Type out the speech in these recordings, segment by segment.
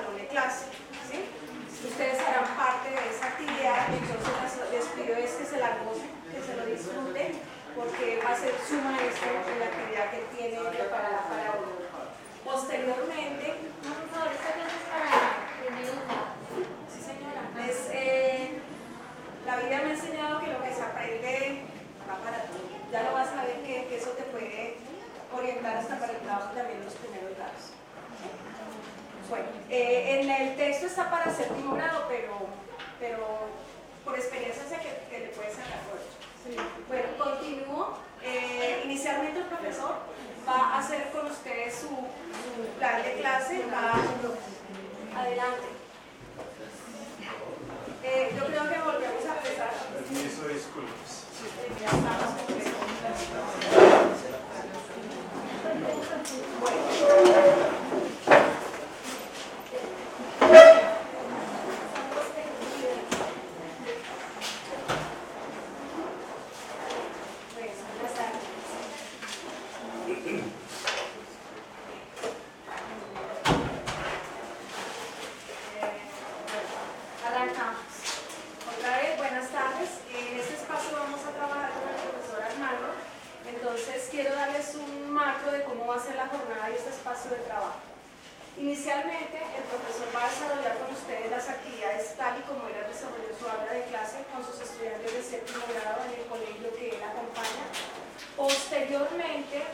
salón de clase, ¿sí? Ustedes harán parte de esa actividad, entonces les pido es que se la gocen, que se lo disfruten, porque va a ser su maestro en la actividad que tiene preparada para hoy. Posteriormente, por favor, esta clase es para primero. sí señora, la vida me ha enseñado que lo que se aprende va para todo. Ya lo vas a ver que eso te puede orientar hasta para el trabajo también en los primeros grados. Bueno, en el texto está para séptimo grado, pero por experiencia sé que le puedes sacar por eso. Sí. Bueno, continúo. Inicialmente el profesor va a hacer con ustedes su plan de clase. Adelante. Yo creo que volvemos a empezar. Permiso, disculpas. Ya estamos bueno. Inicialmente, el profesor va a desarrollar con ustedes las actividades tal y como él desarrolló su aula de clase con sus estudiantes de séptimo grado en el colegio que él acompaña. Posteriormente,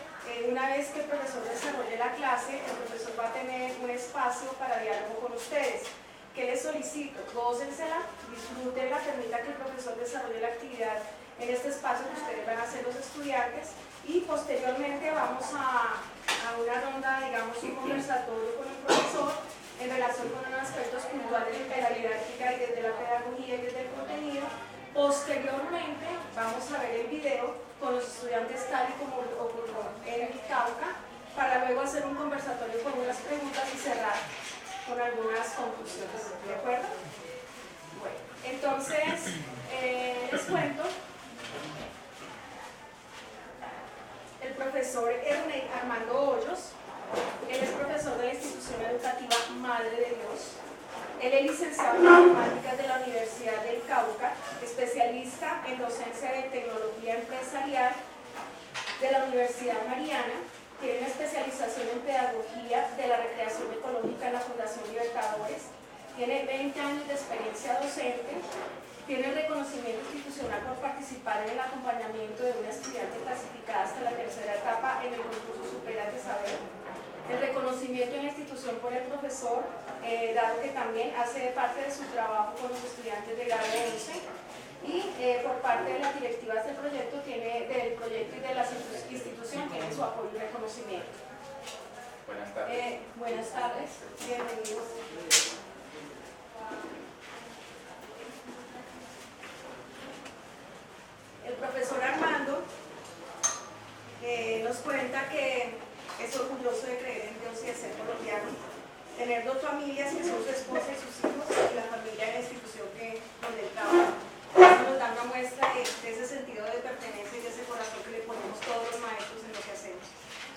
una vez que el profesor desarrolle la clase, el profesor va a tener un espacio para diálogo con ustedes. ¿Qué les solicito? Gócensela, disfrútenla, permita que el profesor desarrolle la actividad en este espacio que ustedes van a hacer los estudiantes y posteriormente vamos a una ronda, digamos, un conversatorio con el profesor en relación con unos aspectos puntuales de la didáctica y desde la pedagogía y desde el contenido. Posteriormente vamos a ver el video con los estudiantes tal y como ocurrió en el Cauca para luego hacer un conversatorio con unas preguntas y cerrar con algunas conclusiones, ¿de acuerdo? Bueno, entonces les cuento. El profesor Armando Hoyos, él es profesor de la institución educativa Madre de Dios. Él es licenciado en matemáticas de la Universidad del Cauca, especialista en docencia de tecnología empresarial de la Universidad Mariana. Tiene una especialización en pedagogía de la recreación ecológica en la Fundación Libertadores. Tiene 20 años de experiencia docente. Tiene el reconocimiento institucional por participar en el acompañamiento de una estudiante clasificada hasta la tercera etapa en el concurso Superate Saber. El reconocimiento en la institución por el profesor, dado que también hace parte de su trabajo con los estudiantes de grado 11. Y por parte de las directivas del proyecto y de la institución tiene su apoyo y reconocimiento. Buenas tardes. Buenas tardes, bienvenidos. El profesor Armando nos cuenta que es orgulloso de creer en Dios y de ser colombiano, tener dos familias que son su esposa y sus hijos y la familia en la institución donde él trabaja. Eso nos da una muestra de ese sentido de pertenencia y de ese corazón que le ponemos todos los maestros en lo que hacemos.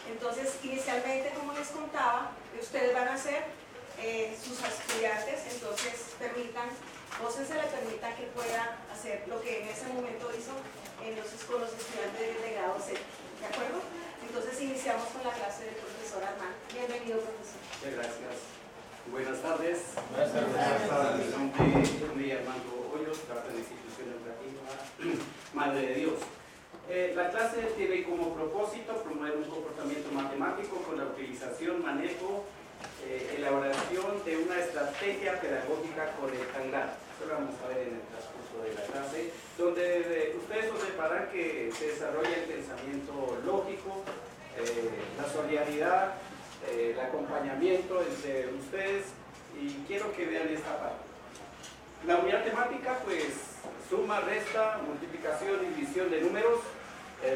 Entonces, inicialmente, como les contaba, ustedes van a ser sus estudiantes, entonces gócensela y permitan que pueda hacer lo que en ese momento hizo con los estudiantes de grado C. ¿De acuerdo? Entonces iniciamos con la clase del profesor Armando. Bienvenido, profesor. Muchas gracias. Buenas tardes. Buenas tardes. Mi nombre es Armando Hoyos, trabajo en la institución educativa Madre de Dios. La clase tiene como propósito promover un comportamiento matemático con la utilización, manejo, elaboración de una estrategia pedagógica rectangular. Eso lo vamos a ver en el transcurso de la clase, donde ustedes observarán que se desarrolla el pensamiento lógico, la solidaridad, el acompañamiento entre ustedes, y quiero que vean esta parte. La unidad temática, pues, suma, resta, multiplicación y división de números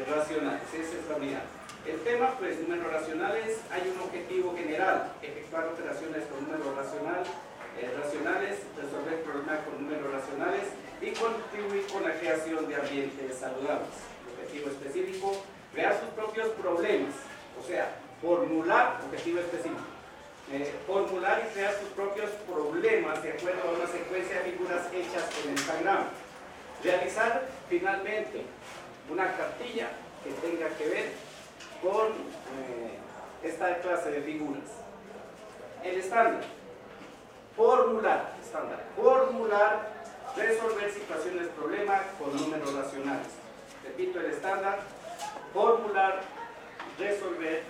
racionales, esa es la unidad. El tema, pues, números racionales, hay un objetivo general: efectuar operaciones con números racionales, resolver problemas con números racionales y contribuir con la creación de ambientes saludables. El objetivo específico: crear sus propios problemas, o sea, formular objetivo específico. formular y crear sus propios problemas de acuerdo a una secuencia de figuras hechas en el entagrama. Realizar finalmente una cartilla que tenga que ver con esta clase de figuras. El estándar. Formular, resolver situaciones problema con números racionales. Repito, el estándar, formular, resolver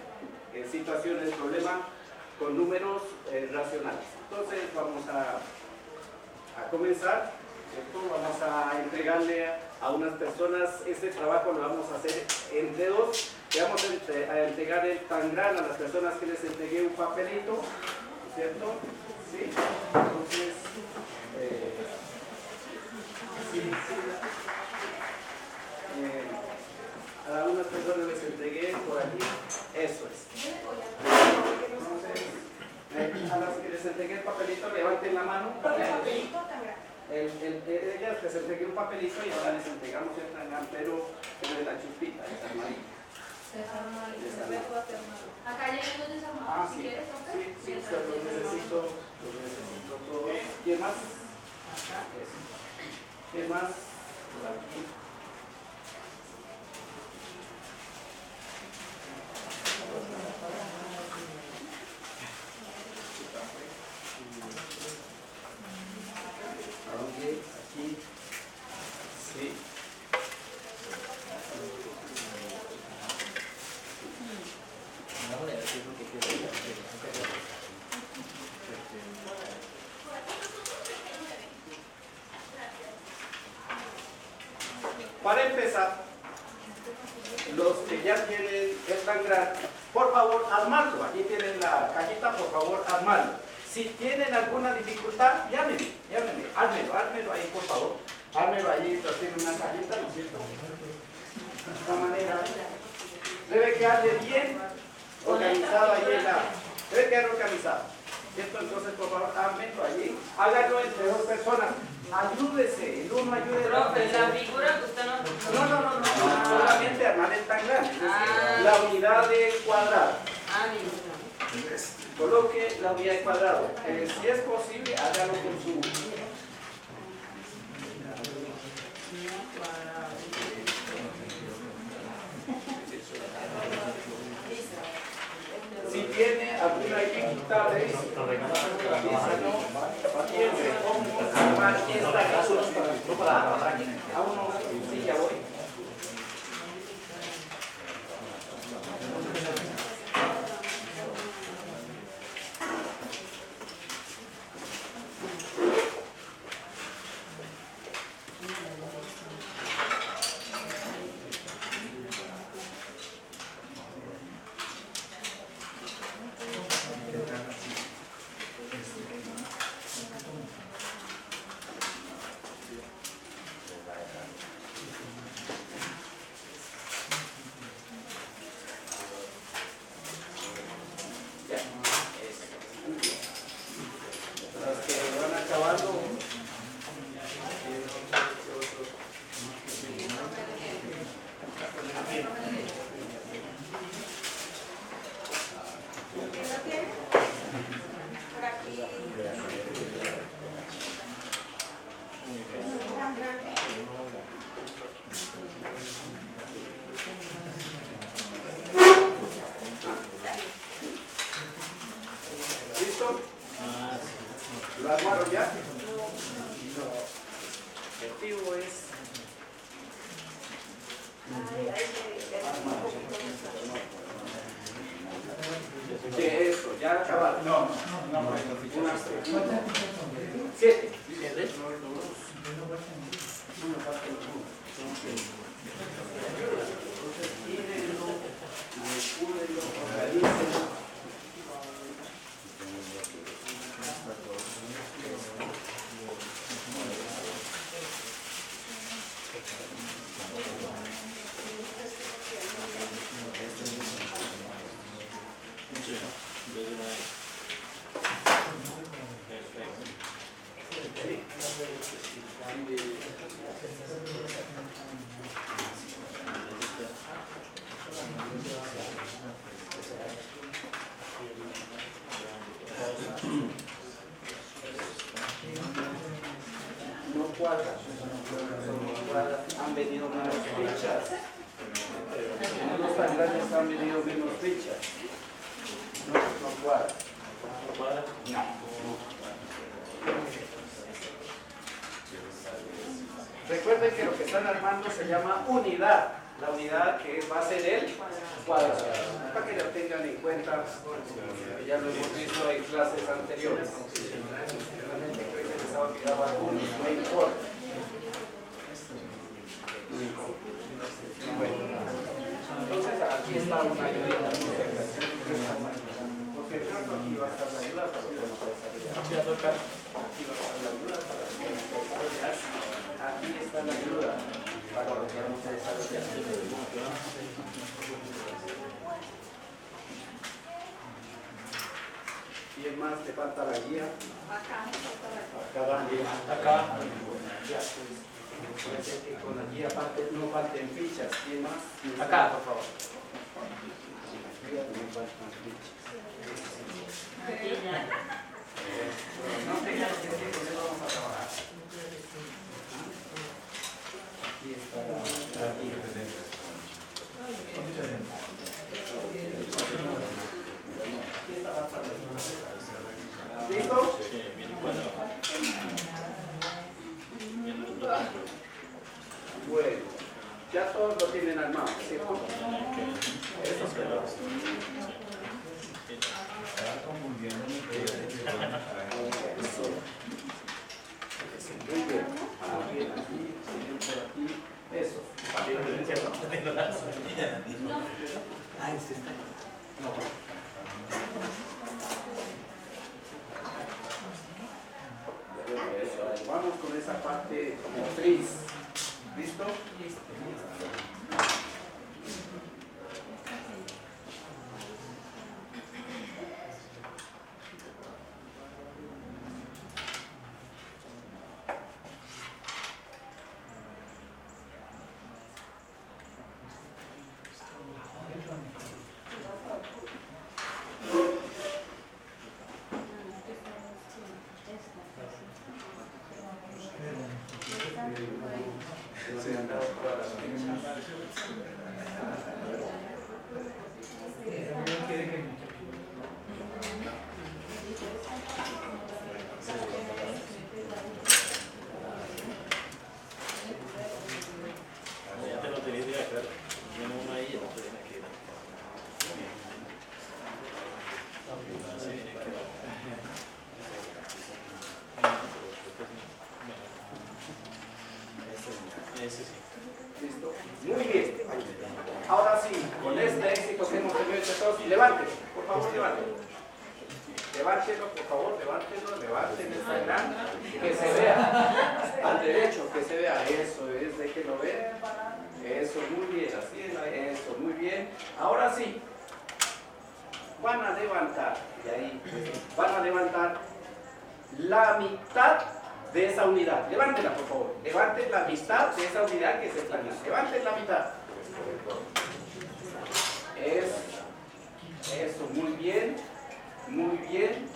situaciones problema con números racionales. Entonces vamos a comenzar, ¿cierto? Vamos a entregarle a unas personas, este trabajo lo vamos a hacer entre dos. Le vamos a entregar el Tangram a las personas que les entregué un papelito, ¿cierto? Sí. Entonces, a algunas personas les entregué por aquí, eso es. Entonces, a las que les entregué el papelito, levanten la mano. Ellas les entregué un papelito y ahora les entregamos el Tangram, pero de la chupita, esa amarilla. Acá hay unos desarmados, si Sí, quieres, sí, los necesito todos. ¿Quién más? ¿Quién más? Por aquí. ¿A dónde? Aquí. Sí. Para empezar, los que ya tienen el Tangram, por favor, armarlo. Aquí tienen la cajita, por favor, armarlo. Si tienen alguna dificultad, llámenme, ármelo ahí, por favor. Ármelo ahí, tiene una cajita, ¿no es cierto? De esta manera, debe quedar bien organizado ahí en la... Debe quedar organizado. ¿Cierto? Entonces, por favor, ármenlo allí. Háganlo entre dos personas. Ayúdese, el uno ayude al otro. La figura que usted no... No, solamente armar el Tangram, es decir, la unidad de cuadrado. Coloque la unidad de cuadrado. Si es posible, hágalo con su... Si tiene alguna dificultad, piense cómo armar esta cosa. A uno, sí, ya voy. ¿Listo? ¿Lo armaron ya? El objetivo es... ¿Qué es eso? ¿Ya acabaron? No. 7. cuadra. Han venido menos fichas. En los tan grandes han venido menos fichas. No cuadra. No. Recuerden que lo que están armando se llama unidad. La unidad que va a ser el cuadrado. Para que lo tengan en cuenta, ya lo hemos visto en clases anteriores. Realmente que hoy se les ha olvidado algunos, no importa. Bueno, entonces aquí está una ayuda. Porque el caso aquí va a estar la ayuda para que lo desarrollar. Aquí va a estar la ayuda para que lo desarrollar. Aquí está la ayuda para lo que vamos a desarrollar. ¿Quién más te falta la guía? Acá. Ya, pues. Parece que con la guía no falten fichas. ¿Quién más? Acá, por favor. No faltan fichas. No tengan que decir que no vamos a trabajar. Aquí está la guía. ¿Listo? Bueno, ya todos lo tienen armado, ¿cierto? Eso es verdad. Muy bien. Aquí, por aquí. Eso. Vamos con esa parte motriz. ¿Listo? ¿Listo? Muy bien. Ahora sí, con este éxito que hemos tenido entre todos, levántelo, por favor, levántelo. Levántelo, por favor, levanten esta gran, que se vea, al derecho, que se vea, eso es, de que lo vean, eso, muy bien, así es, eso, muy bien. Ahora sí, van a levantar, y ahí, van a levantar la mitad de esa unidad. Levántela, por favor. Levanten la mitad de esa unidad que se planea. Levanten la mitad. Eso, muy bien. Muy bien.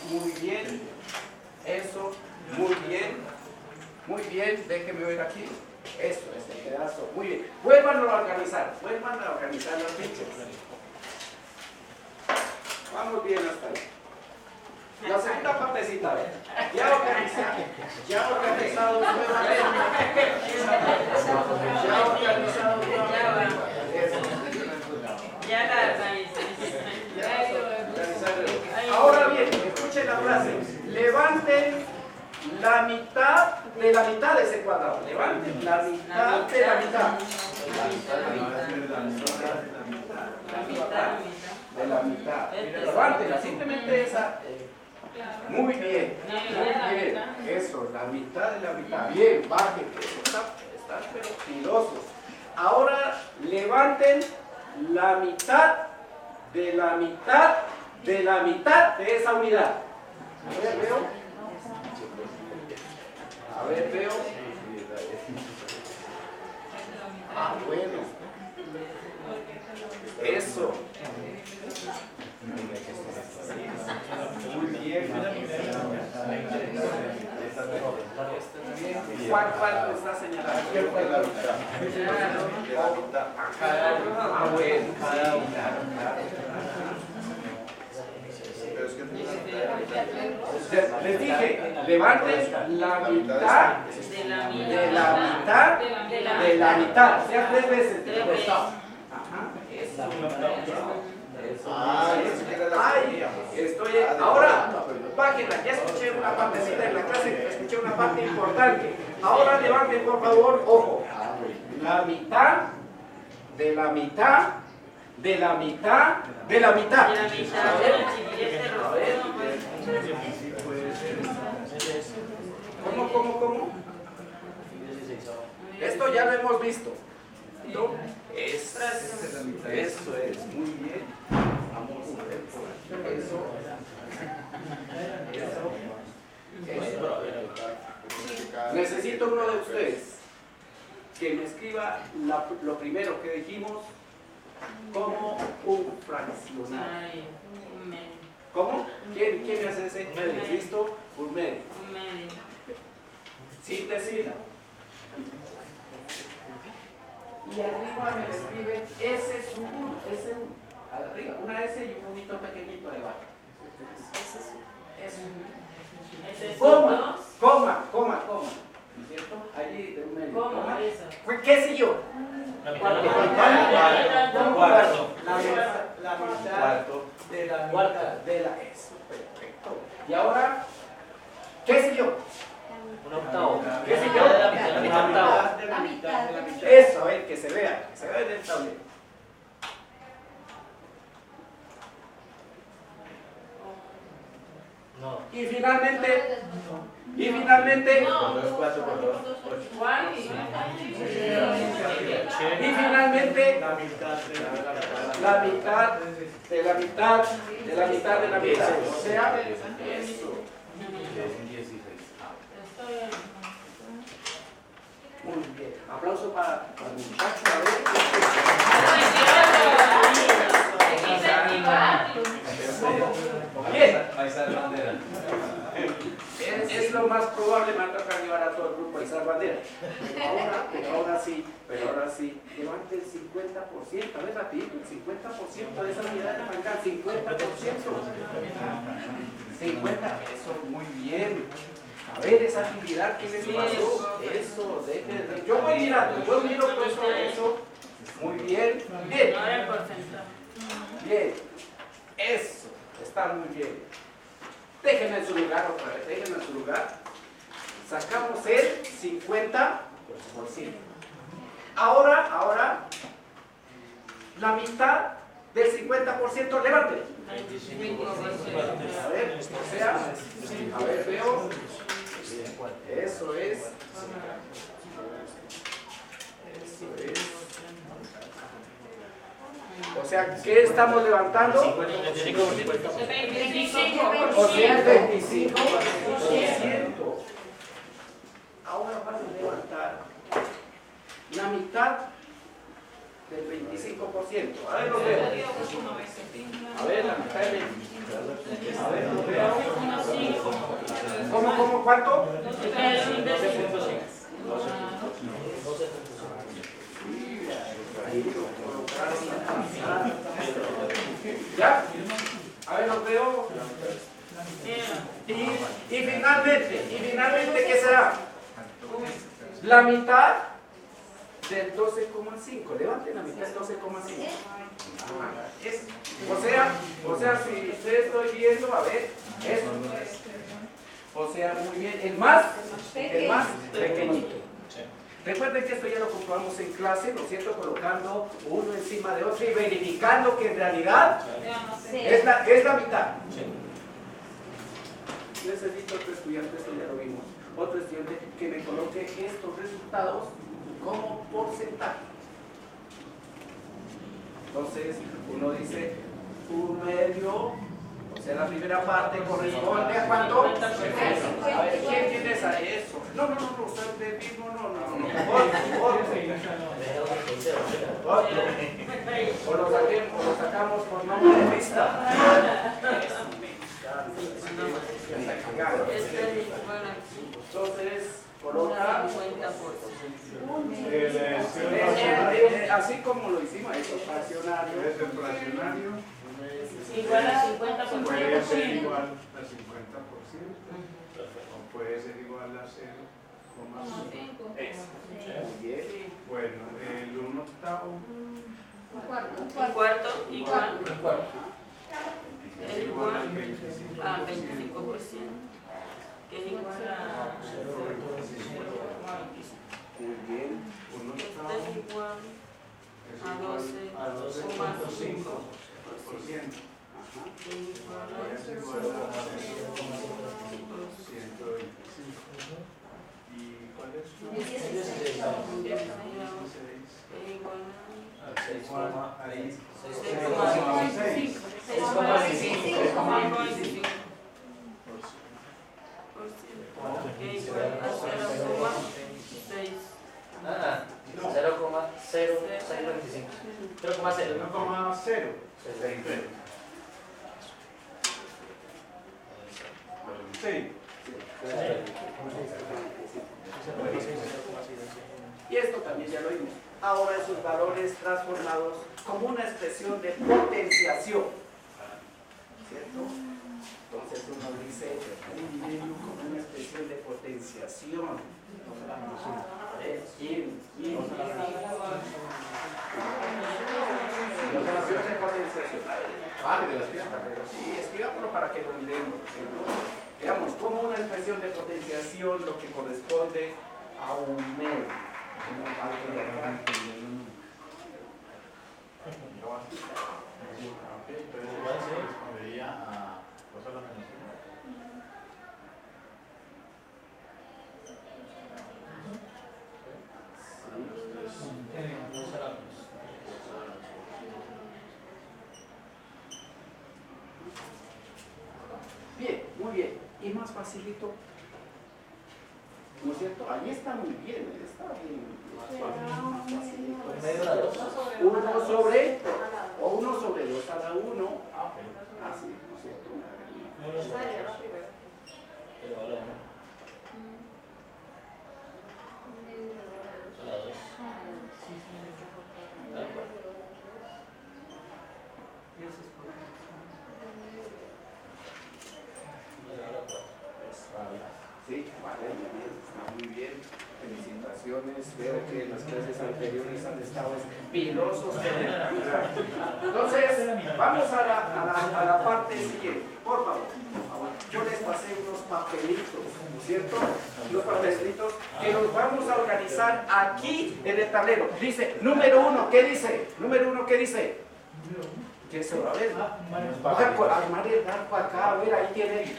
Muy bien. Eso, muy bien. Muy bien. Déjenme ver aquí. Eso, ese pedazo. Muy bien. Vuelvan a organizar. Vuelvan a organizar las fichas. Vamos bien hasta ahí. La segunda partecita, ya organizado nuevamente. Ya la organizé. Ahora bien, escuchen la frase. Levanten la mitad de ese cuadrado. Levanten la mitad de la mitad. De la mitad. Levántenla, simplemente esa. Muy bien, muy bien. Eso, la mitad de la mitad. Bien, bajen. Están pero filosos. Ahora levanten la mitad de la mitad de la mitad de esa unidad. A ver, veo. A ver, veo. Ah, bueno. Eso. Muy bien. ¿Cuál está señalado? Ah, bueno, cada una. Les dije, levanten la mitad de la mitad de la mitad. O sea, 3 veces. Ajá. Ay, ahora, página, ya escuché una partecita en la clase, escuché una parte importante. Ahora levanten por favor, ojo, la mitad de la mitad de la mitad de la mitad. ¿Cómo? Esto ya lo hemos visto. ¿No? Eso es, muy bien. Vamos a ver por aquí. Eso. Necesito uno de ustedes que me escriba lo primero que dijimos como un fraccionario. ¿Cómo? ¿Quién me hace ese? ¿Listo? Un medio. Síntesis. Y arriba me escriben S, arriba, una S y un punito pequeñito debajo. Coma. ¿Cierto? Allí de un medio. ¿Cómo eso? ¿Qué sé yo? La mitad de la S. Perfecto. Y ahora, ¿qué sé yo? Un octavo. ¿Qué sé yo? La mitad. Eso, a ver, que se vea en el tablero. No. Y finalmente, la mitad de la mitad de la mitad de la mitad. O sea, eso. Muy bien. Aplauso para el muchacho. Bien. Es lo más probable, me va a tocar llevar a todo el grupo a izar bandera. Pero ahora sí, levante el 50%, a ver rapidito, el 50% de esa unidad de Pancán, 50%. 50, eso, muy bien. A ver, esa actividad que les pasó, eso, yo voy mirando, yo miro eso, muy bien, bien. Bien, eso, está muy bien. Déjenme en su lugar otra vez, déjenme en su lugar. Sacamos el 50%. Ahora, la mitad del 50%, levante. A ver, o sea, a ver, veo. Eso es. O sea, ¿qué estamos levantando? O sea, el 25%. Ahora van a levantar la mitad del 25%. A ver, lo veo. A ver, la mitad del 25%. A ver, lo veo. ¿Cómo, cuánto? 12.5. ¿Ya? A ver, los veo. Y finalmente, ¿qué será? La mitad del 12,5. Levanten la mitad del 12,5. O sea, si ustedes estoy viendo, a ver, eso. O sea, muy bien. El más pequeñito. Recuerden que esto ya lo comprobamos en clase, ¿no es cierto? Colocando uno encima de otro y verificando que en realidad es la mitad. Necesito otro estudiante, esto ya lo vimos, otro estudiante que me coloque estos resultados como porcentaje. Entonces, uno dice, un medio, o sea, la primera parte corresponde a ¿cuánto? A ver, ¿quién tiene esa eso? No, usted mismo, no. Otro. O lo sacamos por nombre de lista. Entonces, Coloca, 50%. así como lo hicimos, eso, fraccionario. Es el fraccionario. Igual a 50%. Puede ser igual a 50%. O puede ser igual a 0,5. Eso. Muy bien. Bueno, el 1/8 Un cuarto igual es es igual igual al 25%. a 25%, que es igual a 0,25. Muy bien. 1/8 Este es igual es a igual a 12,5%. Ajá. que es igual Es igual a 125. ¿Y cuál es? 16. 16. Es igual Igual ahí. 6,25. 6,25%, que es igual a 0,6. Ah, 0,0625. 0,0. 1,0. Sí. Y esto también ya lo vimos. Ahora esos valores transformados como una expresión de potenciación. ¿Cierto? Entonces uno dice un medio como una expresión de potenciación. ¿Quién? Expresión de potenciación. Sí, escribámoslo para que lo miremos. Digamos, como una expresión de potenciación lo que corresponde a un medio. Respondería a cosas la Bien, muy bien. Y más facilito. ¿No es cierto? Ahí está muy bien, está bien. Más facilito. Medio de la 2. 1 sobre, o 1 sobre 2 a la 1. Así, ¿no es cierto? Pero a la 1. A la 2. Tal cual. Sí, vale, muy bien, está muy bien. Felicitaciones. Veo que en las clases anteriores han estado pilosos. Entonces, vamos a la parte siguiente. Por favor, yo les pasé unos papelitos, ¿no es cierto? Unos papelitos que los vamos a organizar aquí en el tablero. Dice, número 1, ¿qué dice? Número 1, ¿qué dice? ¿Qué se va a ver? Armar el barco acá, a ver, ahí tiene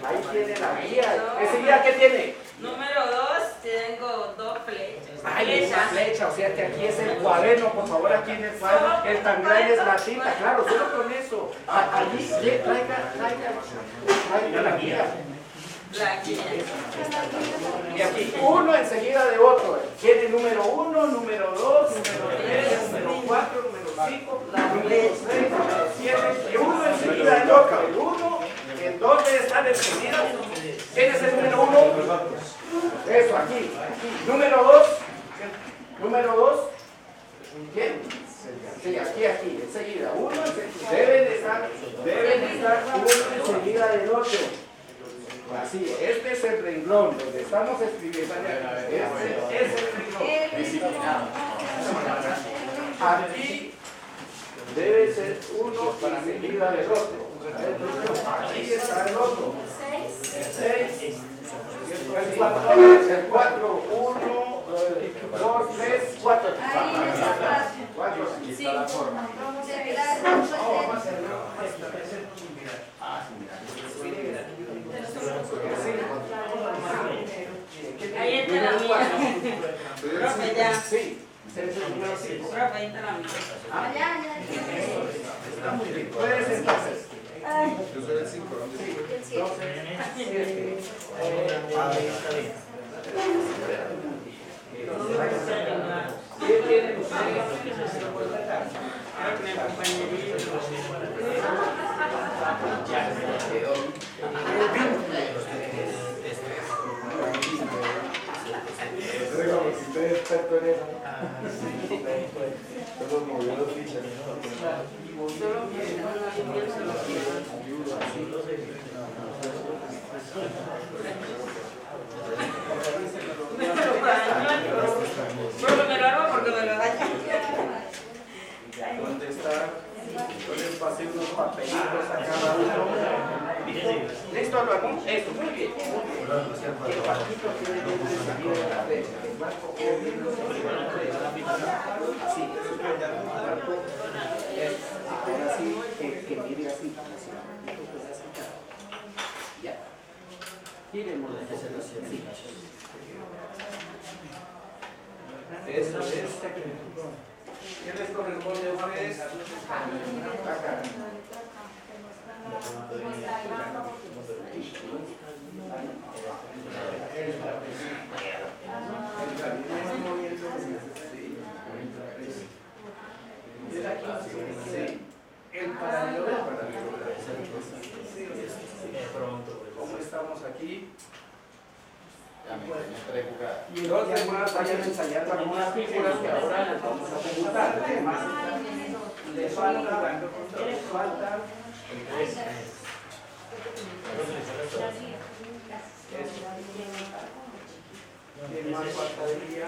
la guía. ¿Enseguida qué tiene? Número 2, tengo 2 flechas. Ay, una flecha, o sea que aquí es el cuaderno, por favor, aquí en el cuaderno, el tan grande es la tinta, claro, solo con eso. Allí, traiga la guía. La guía. Y aquí, uno enseguida de otro. Tiene número 1, número 2, número 3, número 4, número 5, número 6, número 7, y uno enseguida del otro. El 1, ¿en dónde están enseguida? ¿Quién es el número 1? Eso, aquí. Número 2. Número 2. ¿Quién? Sí, aquí, enseguida. Uno deben estar uno enseguida del otro. Así, este es el renglón donde estamos escribiendo. Este es el renglón. Disciplinado. Aquí debe ser uno enseguida del otro. Aquí está el otro. 6. El 4, 1, 2, 3, 4. Sí. Ahí está la mía. Profe, ya. Sí, ese es el número 5. Profe, ahí está la mía. Está muy bien. Puedes sentarse. Yo soy el 5, ¿Qué tienen ustedes? Creo que mi compañerito. solo aquí. Eso, muy bien. El patito tiene bien recibido de la derecha. El marco o bien lo se lleva a la derecha. Así, eso es el marco. Ahora sí, que mire así. Ya. Giremos la cosa así. Eso es. ¿Qué les corresponde a ustedes? Acá. El paralelogramo. ¿Cómo estamos aquí? Y los demás vayan ensayando algunas figuras que ahora les vamos a preguntar. Además, les falta. ¿Quién más faltaría?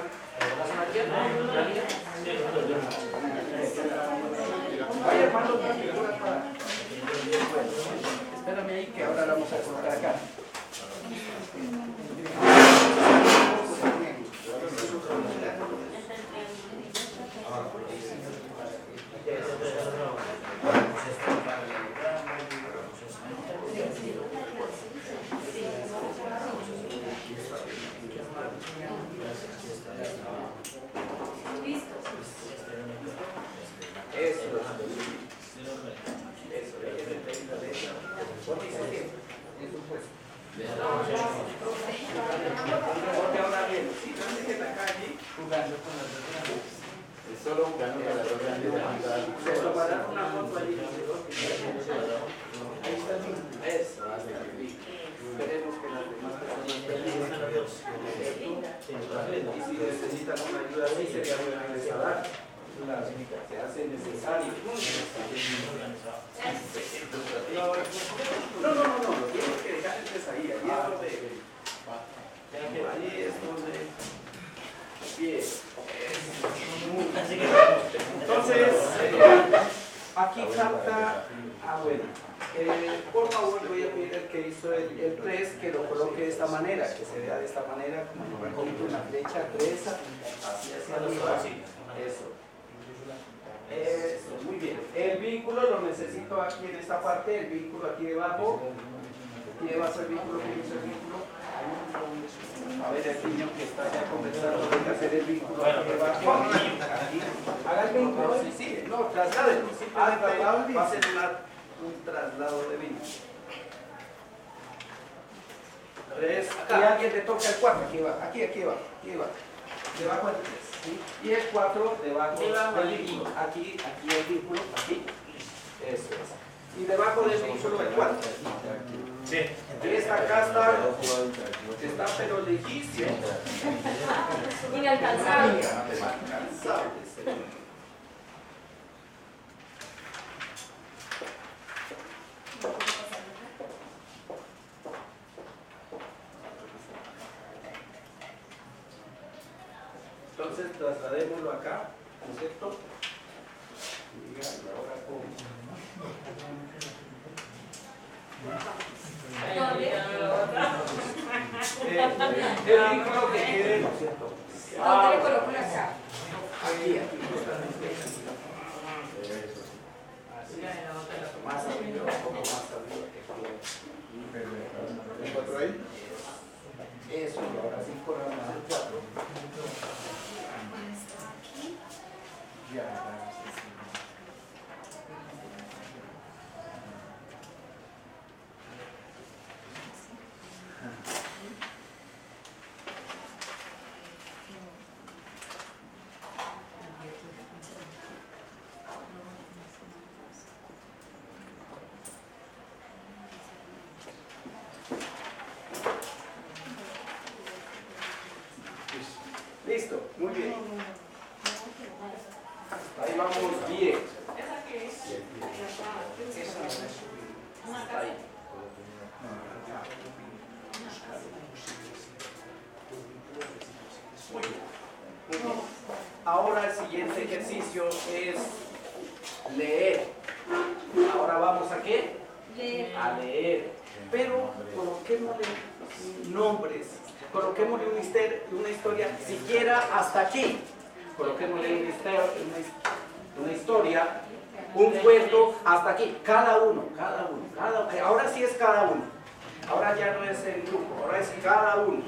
Vaya armando una figura para. Espérame ahí que ahora la vamos a colocar acá. Solo jugando para los grandes. Se tomarán una foto allí. Ahí está el mismo. Eso. Esperemos que las demás personas y si necesitan una ayuda así sería bueno que les dar. Se hace necesario. No, lo tienes que dejar entonces ahí. Ahí es donde. Bien. Entonces, aquí falta. Bueno. Por favor, voy a pedir al que hizo el 3 que lo coloque de esta manera, que se vea de esta manera, como con una flecha 3 hacia arriba. Eso. Eso, muy bien. El vínculo lo necesito aquí en esta parte, el vínculo aquí debajo. ¿Quién va a hacer el vínculo? ¿Quién hizo el vínculo? A ver, el niño que está ya comenzando a hacer el vínculo aquí debajo. Haga el vínculo, sí, no, trasládenlo. Va a ser un traslado de vínculo. 3, y a alguien le toca el 4, aquí va, aquí va. Debajo del 3. ¿Sí? Y el 4 debajo del vínculo. Aquí el vínculo, aquí. Eso es. Y debajo del vínculo el 4. Sí. Esta acá está pero lejísimo. Inalcanzable. Inalcanzable. Entonces trasladémoslo acá, ¿no es cierto? Ahora con... el vínculo que quede, ¿no es cierto? ¿Dónde le coloco la acá? Aquí. Más arriba, un poco más arriba que aquí. ¿El 4 ahí? Eso, y ahora sí corramos el 4. Ya. Listo, muy bien. Ahí vamos bien. Ahí. Muy bien. Muy bien. Ahora el siguiente ejercicio es leer. Ahora vamos a ¿qué? Leer. A leer. Pero coloquémosle nombres, coloquémosle una historia, siquiera hasta aquí. Coloquémosle una historia, un cuento hasta aquí. Cada uno. Ahora sí es cada uno. Ahora ya no es en grupo, ahora es cada uno.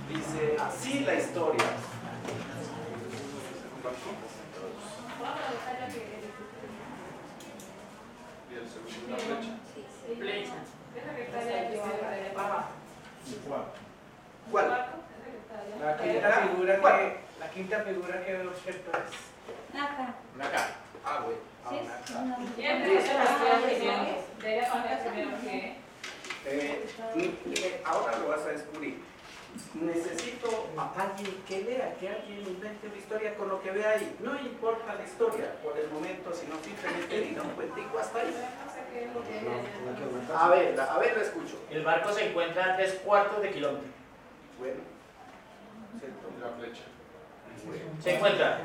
Dice así la historia. Y el segundo, la flecha. Flecha. Ajá. ¿Cuál? ¿Cuál? La quinta figura que observo es Acá. Acá. Ah, bueno. Sí, Acá. Ahora lo vas a descubrir. Necesito a alguien que lea, que alguien invente una historia con lo que ve ahí. No importa la historia por el momento, sino simplemente diga un cuentico hasta ahí. A ver, lo escucho. El barco se encuentra a 3/4 de kilómetro. Bueno. Y la flecha. Se encuentra.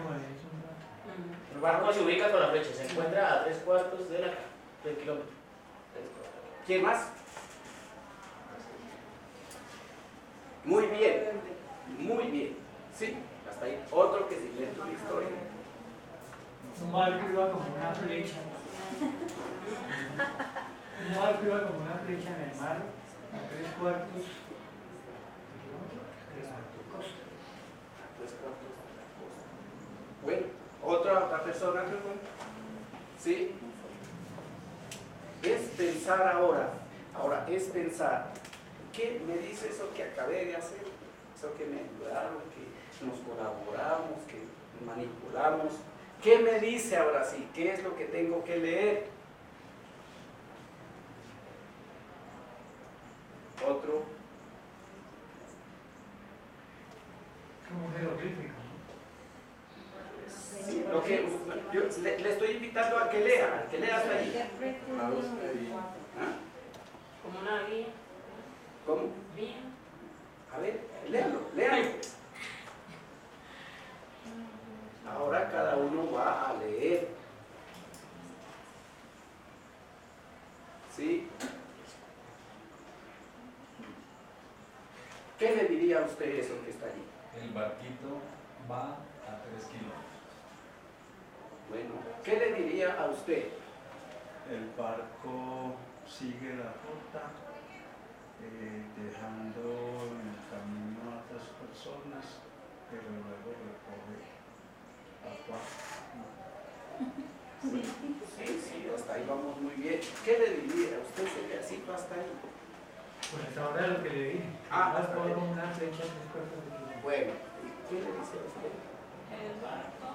El barco se ubica con la flecha. Se encuentra a 3/4 del kilómetro. ¿Quién más? Muy bien. Muy bien. Sí, hasta ahí. Otro que se inventa una historia. Un barco iba como una flecha. Un barco iba como una flecha en el mar a 3/4 de la costa. Bueno, otra persona. ¿Sí? Es pensar ahora. Ahora, es pensar. ¿Qué me dice eso que acabé de hacer? Eso que me ayudaron, que nos colaboramos, que manipulamos. ¿Qué me dice ahora sí? ¿Qué es lo que tengo que leer? Otro. Como jeroglífico. Sí, lo que, yo le estoy invitando a que lea hasta ahí. ¿Ah? Como una vía. ¿Cómo? Vía. A ver, léalo. Ahora cada uno va a leer. ¿Sí? ¿Qué le diría a usted eso que está allí? El barquito va a 3 kilómetros. Bueno, ¿qué le diría a usted? El barco sigue la ruta, dejando en el camino a otras personas, pero luego recoge a cuatro. Sí, hasta ahí vamos muy bien. ¿Qué le diría a usted ese pedacito hasta ahí? Pues hasta ahora lo que le dije. Vas por una flecha a 3/4 de kilómetro. Bueno, ¿qué le dice a usted? El barco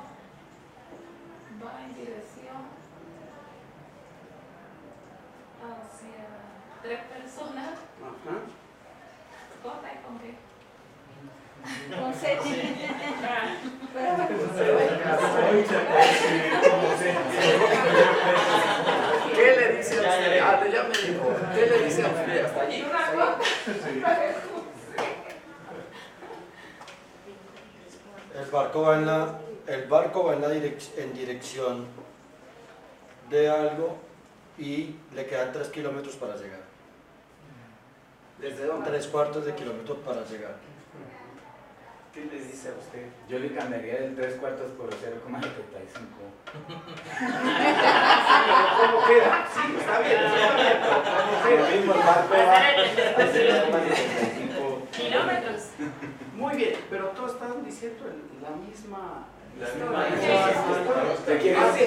va en dirección hacia 3 personas. Ajá. ¿Corta y con qué? Con C. ¿Qué le dice a usted? Ah, ya me dijo. ¿Qué le dice a usted hasta allí? El barco va en dirección de algo y le quedan 3 kilómetros para llegar. ¿Desde dónde? 3/4 de kilómetro para llegar. ¿Qué le dice a usted? Yo le cambiaría del 3/4 por 0,75. ¿Cómo queda? Sí, está bien. ¿Cómo queda? El mismo barco va a 0,75. Kilómetros. Muy bien, pero todos están diciendo la misma historia. Hace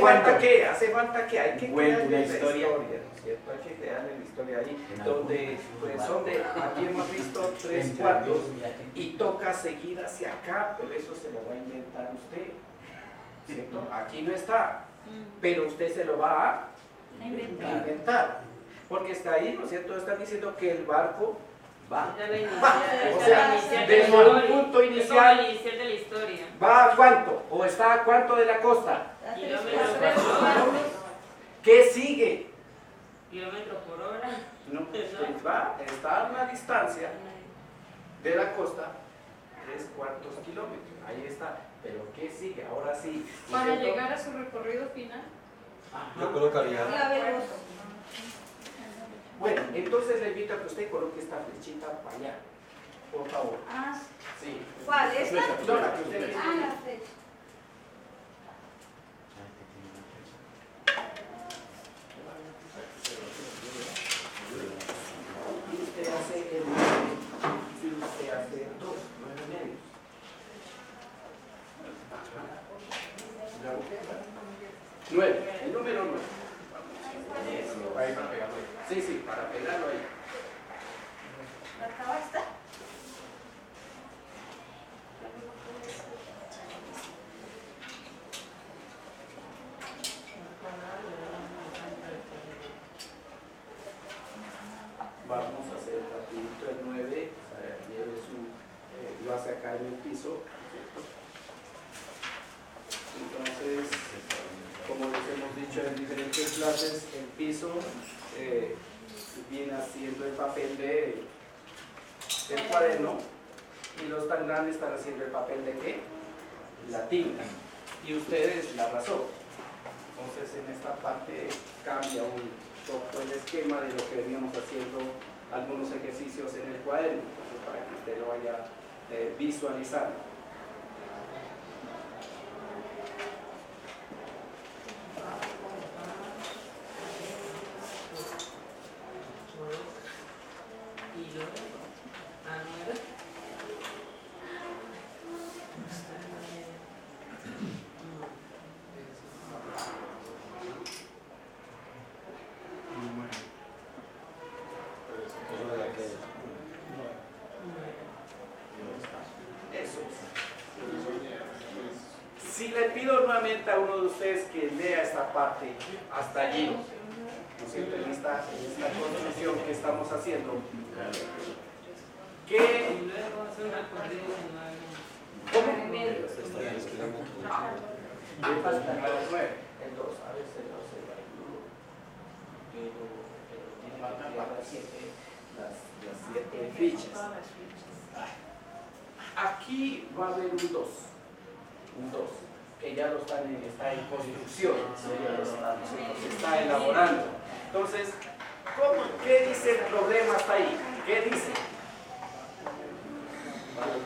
falta que hay que Cuento crearle una la historia. ¿no es cierto? Hay que crearle la historia ahí, donde aquí hemos visto 3/4 y toca seguir hacia acá, pero eso se lo va a inventar usted, ¿cierto? Aquí no está, pero usted se lo va a inventar, porque está ahí, ¿no es cierto? Están diciendo que el barco va. O sea, desde un punto inicial Es como el inicial de la historia. ¿va a cuánto? ¿O está a cuánto de la costa? Kilómetros por hora. ¿Qué sigue? Kilómetros por hora. No, pues está a una distancia de la costa 3/4 kilómetros. Ahí está. Pero ¿qué sigue? Ahora sí. Para llegar a su recorrido final. Ajá. Yo colocaría La veloz. Bueno, entonces le invito a que usted coloque esta flechita para allá, por favor. Ah, Sí. ¿cuál? ¿Esta? No, la que usted Ah, la flecha. Y usted hace el 9, y usted hace 2, 9 medios. 9, el número 9. Ahí para pegarlo. Sí, sí, para pegarlo ahí. ¿Acá está? Vamos a hacer rapidito el 9, lleve lo hace acá en el piso. Entonces, como les hemos dicho en diferentes clases, el piso viene haciendo el papel del cuaderno y los tan grandes están haciendo el papel de ¿qué? La tinta. Y ustedes la razón. Entonces, en esta parte cambia un poco el esquema de lo que veníamos haciendo algunos ejercicios en el cuaderno, entonces, para que usted lo vaya visualizando. Eso es. Si le pido nuevamente a uno de ustedes que lea esta parte hasta allí, ¿no es cierto? En esta construcción que estamos haciendo, ¿qué? ¿Cómo? Me faltan los 9, el 2, a veces el 2 se va el 1, pero tiene que llevar las 7 fichas. Aquí va a haber un 2, que ya está en construcción, se está elaborando. Entonces, ¿qué dice el problema hasta ahí? ¿Qué dice?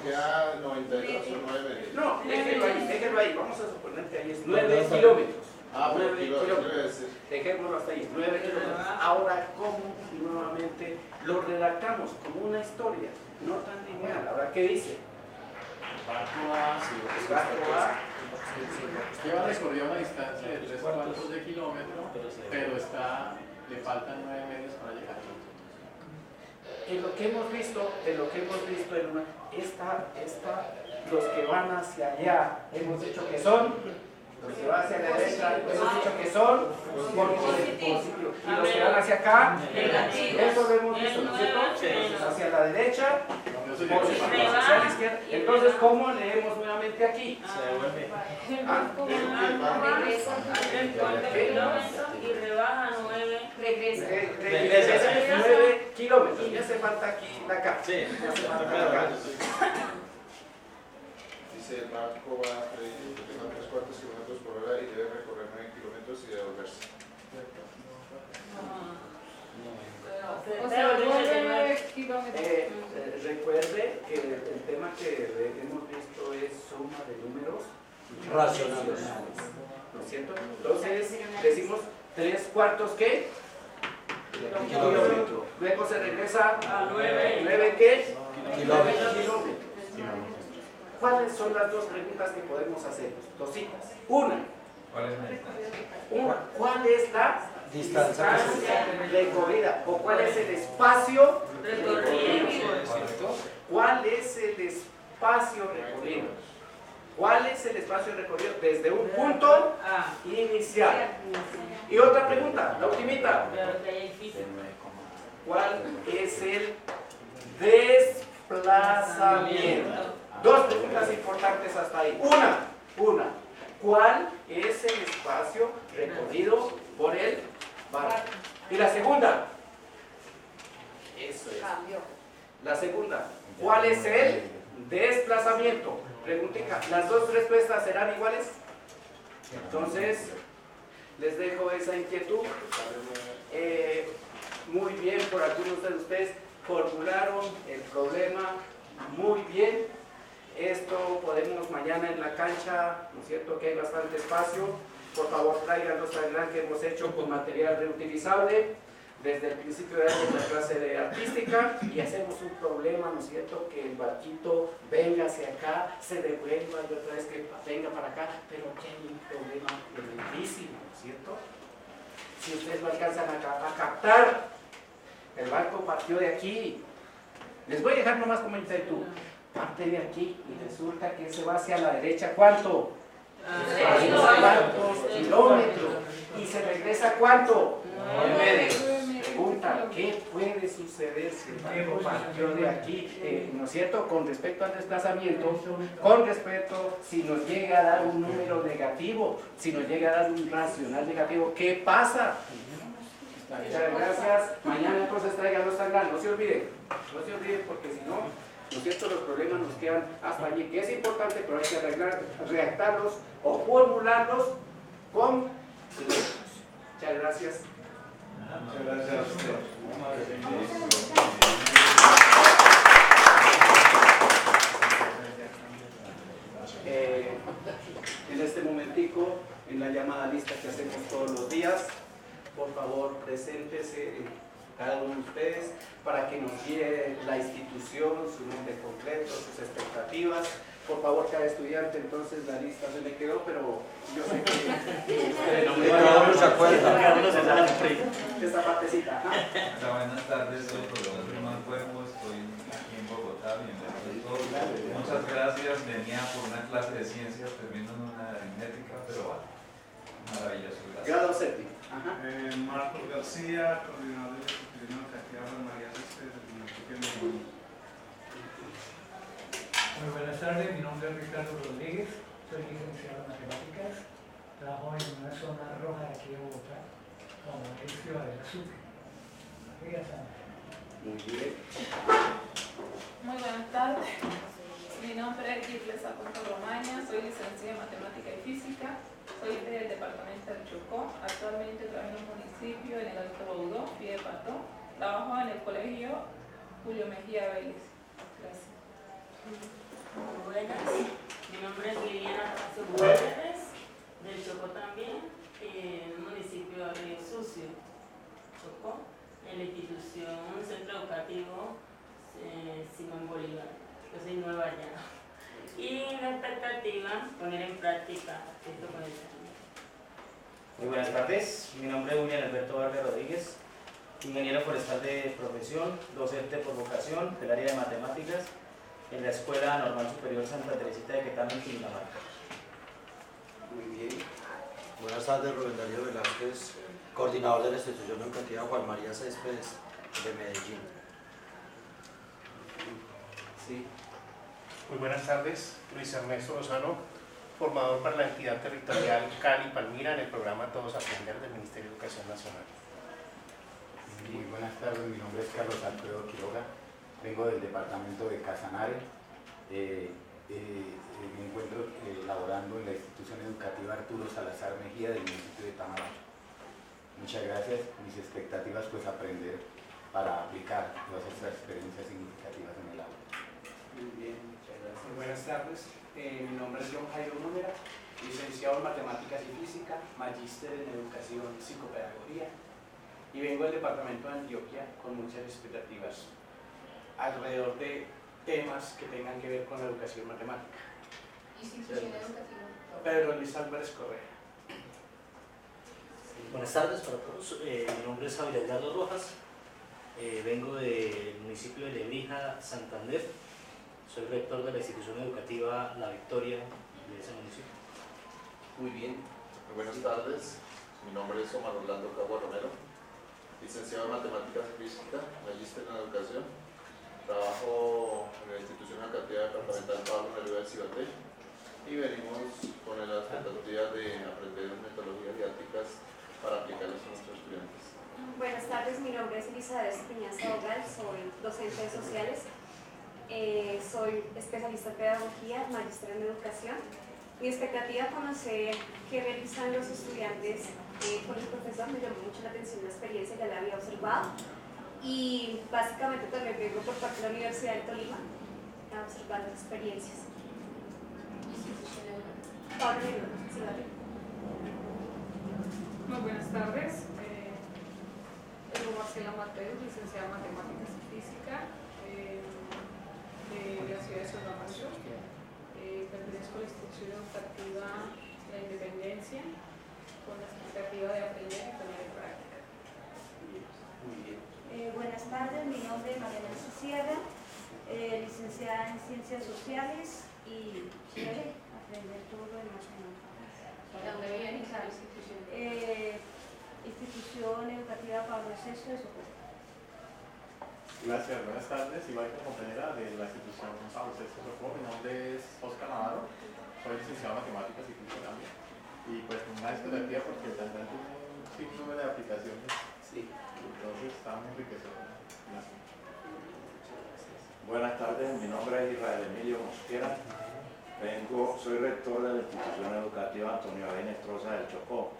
Queda 92 o 9. No, déjenlo ahí, vamos a suponer que ahí es 9 kilómetros. Ah, 9 pero kilómetros. Dejémoslo hasta ahí, 9 kilómetros. Ahora, ¿cómo nuevamente lo redactamos? Como una historia, no tan lineal. Ahora, ¿qué dice? Barco A, lleva recorrido una distancia de 3 cuartos de kilómetro, pero le faltan 9 medios para llegar. En lo que hemos visto, los que van hacia allá, hemos dicho que son, los que van hacia la derecha, hemos dicho que son positivos. Y los que van hacia acá, eso lo hemos visto, ¿no es cierto? Entonces, hacia la derecha, positivos, hacia la izquierda. Entonces, ¿cómo leemos nuevamente aquí? Y rebaja 9. Regresa. Regresa 9 kilómetros. Ya hace falta aquí la K. Sí, ya hace falta la K. Dice el barco va a 3 cuartos kilómetros por hora y debe recorrer 9 kilómetros y devolverse. O sea, vuelve 9 kilómetros. Recuerde que el tema que hemos visto es suma de números Racionales. ¿No es cierto? Entonces decimos 3 cuartos ¿qué? Kilómetro. Luego se regresa a 9 ¿qué? Kilómetros. ¿Cuáles son las dos preguntas que podemos hacer? Dositas. Una. ¿Cuál es la distancia recorrida? ¿O cuál es el espacio recorrido? ¿Cuál es el espacio recorrido? ¿Cuál es el espacio recorrido? Desde un punto inicial. Y otra pregunta, la ultimita. ¿Cuál es el desplazamiento? Dos preguntas importantes hasta ahí. Una. ¿Cuál es el espacio recorrido por el barco? Y la segunda. Eso es. La segunda. ¿Cuál es el desplazamiento? Preguntica. ¿Las dos respuestas serán iguales? Entonces, les dejo esa inquietud. Muy bien, por algunos de ustedes formularon el problema muy bien. Esto podemos mañana en la cancha, ¿no es cierto?, que hay bastante espacio. Por favor, traigan los taglán que hemos hecho con material reutilizable desde el principio de año en la clase de artística, y hacemos un problema, ¿no es cierto?, que el barquito venga hacia acá, se devuelva y otra vez que venga para acá, pero que hay un problema grandísimo, ¿no es cierto? Si ustedes lo alcanzan a captar, el barco partió de aquí. Les voy a dejar nomás como dice tú. Parte de aquí y resulta que se va hacia la derecha, ¿cuánto? ¿Cuántos kilómetros? ¿Y se regresa cuánto? 9. Pregunta, ¿qué puede suceder si el barco partió de aquí? ¿No es cierto? Con respecto al desplazamiento, con respecto si nos llega a dar un número negativo, si nos llega a dar un racional negativo, ¿qué pasa? Muchas gracias. Mañana entonces traigan los taglán. No se olviden porque si no, ¿no es cierto?, los problemas nos quedan hasta allí, que es importante, pero hay que redactarlos o formularlos con símbolos. Muchas gracias. Muchas gracias a usted. En este momentico, en la llamada lista que hacemos todos los días, por favor, preséntese cada uno de ustedes para que nos guíe la institución, su nombre completo, sus expectativas. Por favor, cada estudiante, entonces la lista se le quedó, pero yo sé que ustedes no me van a se acuerda. esta partecita. Buenas tardes, soy el profesor Germán Cuervo, estoy aquí en Bogotá, bienvenido a todos. Muchas gracias, venía por una clase de ciencias, termino en una de aritmética, pero bueno, maravilloso, gracias. Grado séptimo. Marcos García, coordinador de la institución educativa María César del municipio de Medellín. Muy buenas tardes, mi nombre es Ricardo Rodríguez, soy licenciado en matemáticas, trabajo en una zona roja de aquí de Bogotá, como maestro del azúcar. Muy bien. Muy buenas tardes, mi nombre es Gilles Apunto Romaña, soy licenciada en matemática y física, soy del departamento del Chocó, actualmente trabajo en un municipio en el Alto Baudó, Pie de Pato, trabajo en el colegio Julio Mejía Vélez. Gracias. Muy buenas, mi nombre es Liliana Razo Gutiérrez, del Chocó también, en el municipio de Río Sucio, Chocó, en la institución Centro Educativo Simón Bolívar. Yo soy nueva allá. Y la expectativa, poner en práctica esto con el examen. Muy buenas tardes, mi nombre es William Alberto Vargas Rodríguez, ingeniero forestal de profesión, docente por vocación del área de matemáticas en la Escuela Normal Superior Santa Teresita de Quetame, en Cundinamarca. Muy bien. Buenas tardes, Rubén Darío Velázquez, coordinador de la institución educativa Juan María Céspedes de Medellín. Sí. Muy buenas tardes, Luis Ernesto Lozano, formador para la entidad territorial Cali-Palmira en el programa Todos Aprender del Ministerio de Educación Nacional. Muy buenas tardes, mi nombre es Carlos Alfredo Quiroga, vengo del departamento de Casanare, me encuentro laborando en la institución educativa Arturo Salazar Mejía del municipio de Tamayo. Muchas gracias, mis expectativas pues aprender para aplicar todas estas experiencias significativas en el aula. Muy bien, muchas gracias. Muy buenas tardes, mi nombre es John Jairo Múnera, licenciado en Matemáticas y Física, magíster en Educación y Psicopedagogía, y vengo del departamento de Antioquia con muchas expectativas alrededor de temas que tengan que ver con la educación matemática. Institución educativa. Pedro Luis Álvarez Correa. Buenas tardes para todos, mi nombre es Javier Edgardo Rojas, vengo del municipio de Lebrija, Santander, soy rector de la institución educativa La Victoria de ese municipio. Muy bien. Muy buenas tardes, mi nombre es Omar Orlando Cabo Romero, licenciado en Matemáticas y Física, magíster en Educación, trabajo en la institución educativa departamental Pablo Neruda del Cibaté y venimos con la expectativa de aprender metodologías didácticas para aplicarlas a nuestros estudiantes. Buenas tardes, mi nombre es Elizabeth Piñaza Ogal, soy docente de sociales, soy especialista en pedagogía, magíster en educación. Mi expectativa es conocer qué realizan los estudiantes con el profesor, me llamó mucho la atención la experiencia, ya la había observado y básicamente también vengo por parte de la Universidad de Tolima a observar las experiencias. Pablo Neruda, sí, vale. Muy buenas tardes. Tengo Marcela Mateos, licenciada en Matemáticas y Física de la ciudad de Sogamoso. Pertenezco a la institución educativa La Independencia con la expectativa de aprender y poner en práctica. Muy bien. Buenas tardes, mi nombre es Mariana Sierra, licenciada en Ciencias Sociales y quiere aprender todo lo demás. ¿De dónde viene esa institución? Institución Educativa Pablo VI de Socorro. Gracias, buenas tardes. Igual como compañera de la institución Pablo VI de Socorro, mi nombre es Oscar Navarro, soy licenciado en Matemáticas y Física también. Y pues con una expectativa porque también tiene un sinnúmero de aplicaciones. Sí. Entonces está muy enriquecedor. Gracias. Buenas tardes, mi nombre es Israel Emilio Mosquera. Soy rector de la institución educativa Antonio A. Inestrosa del Chocó,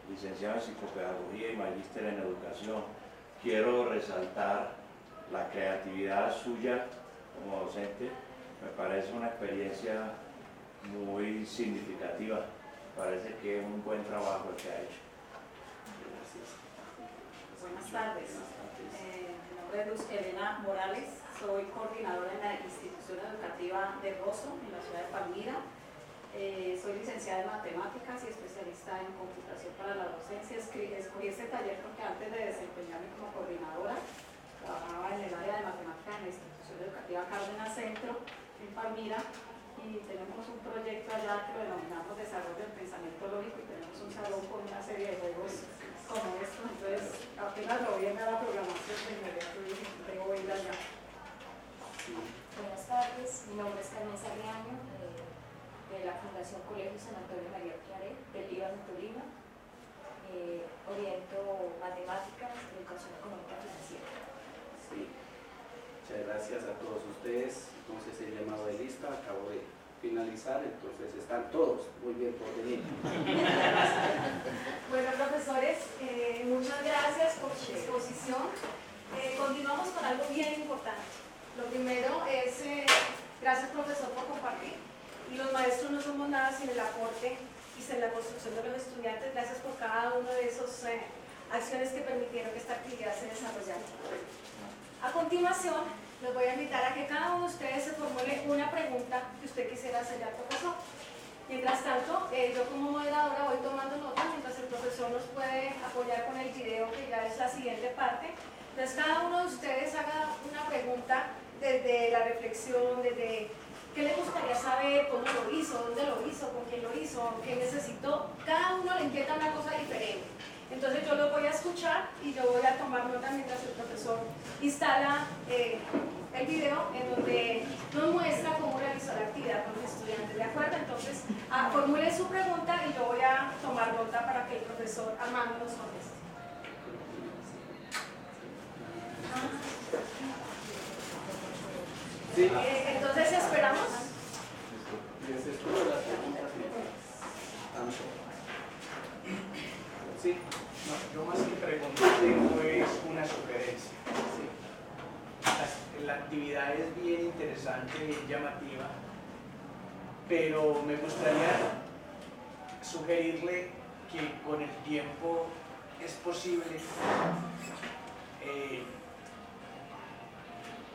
licenciado en psicopedagogía y magíster en educación. Quiero resaltar la creatividad suya como docente. Me parece una experiencia muy significativa. Parece que es un buen trabajo el que ha hecho. Buenas tardes. Mi nombre es Luz Elena Morales. Soy coordinadora en la institución educativa de Rosso, en la ciudad de Palmira. Soy licenciada en matemáticas y especialista en computación para la docencia. Escogí este taller porque antes de desempeñarme como coordinadora, trabajaba en el área de matemáticas en la institución educativa Cárdenas Centro, en Palmira, y tenemos un proyecto allá que lo denominamos Desarrollo del Pensamiento Lógico y tenemos un salón con una serie de juegos como estos. Entonces, apenas lo vi en la programación de inmediato dije, tengo que ir allá. Buenas tardes, mi nombre es Carmen Sarriaño, de la Fundación Colegio San Antonio María Claret, del Líbano, Tolima. Oriento matemáticas, educación económica financiera. Sí. Muchas gracias a todos ustedes. Entonces el llamado de lista acabo de finalizar, entonces están todos muy bien por venir. Bueno, profesores, muchas gracias por su exposición. Continuamos con algo bien importante. Lo primero es, gracias profesor por compartir. Y los maestros no somos nada sin el aporte y sin la construcción de los estudiantes. Gracias por cada una de esas acciones que permitieron que esta actividad se desarrollara. A continuación, les voy a invitar a que cada uno de ustedes se formule una pregunta que usted quisiera hacerle al profesor. Mientras tanto, yo como moderadora voy tomando notas mientras el profesor nos puede apoyar con el video, que ya es la siguiente parte. Entonces, cada uno de ustedes haga una pregunta desde la reflexión, desde qué le gustaría saber, cómo lo hizo, dónde lo hizo, con quién lo hizo, qué necesitó. Cada uno le inquieta una cosa diferente. Entonces yo lo voy a escuchar y yo voy a tomar nota mientras el profesor instala el video en donde nos muestra cómo realizó la actividad con los estudiantes, ¿de acuerdo? Entonces, formule su pregunta y yo voy a tomar nota para que el profesor Armando nos conteste. Sí. Entonces, ¿esperamos? Les escucho las preguntas. Sí, no, yo más que preguntar tengo es una sugerencia. Sí. La actividad es bien interesante, bien llamativa, pero me gustaría sugerirle que con el tiempo es posible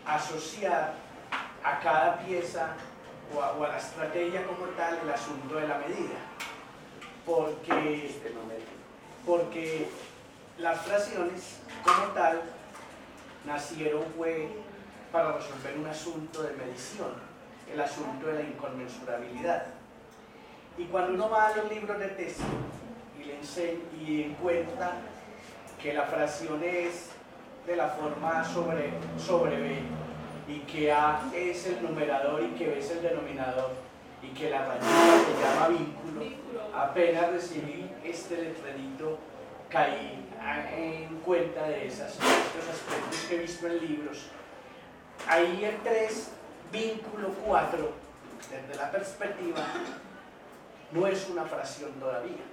asociar a cada pieza o a la estrategia como tal el asunto de la medida, porque las fracciones como tal nacieron fue para resolver un asunto de medición, el asunto de la inconmensurabilidad. Y cuando uno va a los libros de texto y encuentra que la fracción es de la forma sobre B, y que A es el numerador y que B es el denominador, y que la rayita se llama vínculo, apenas recibí este letrerito caí en cuenta de estos aspectos que he visto en libros. Ahí el 3, vínculo 4, desde la perspectiva, no es una fracción todavía.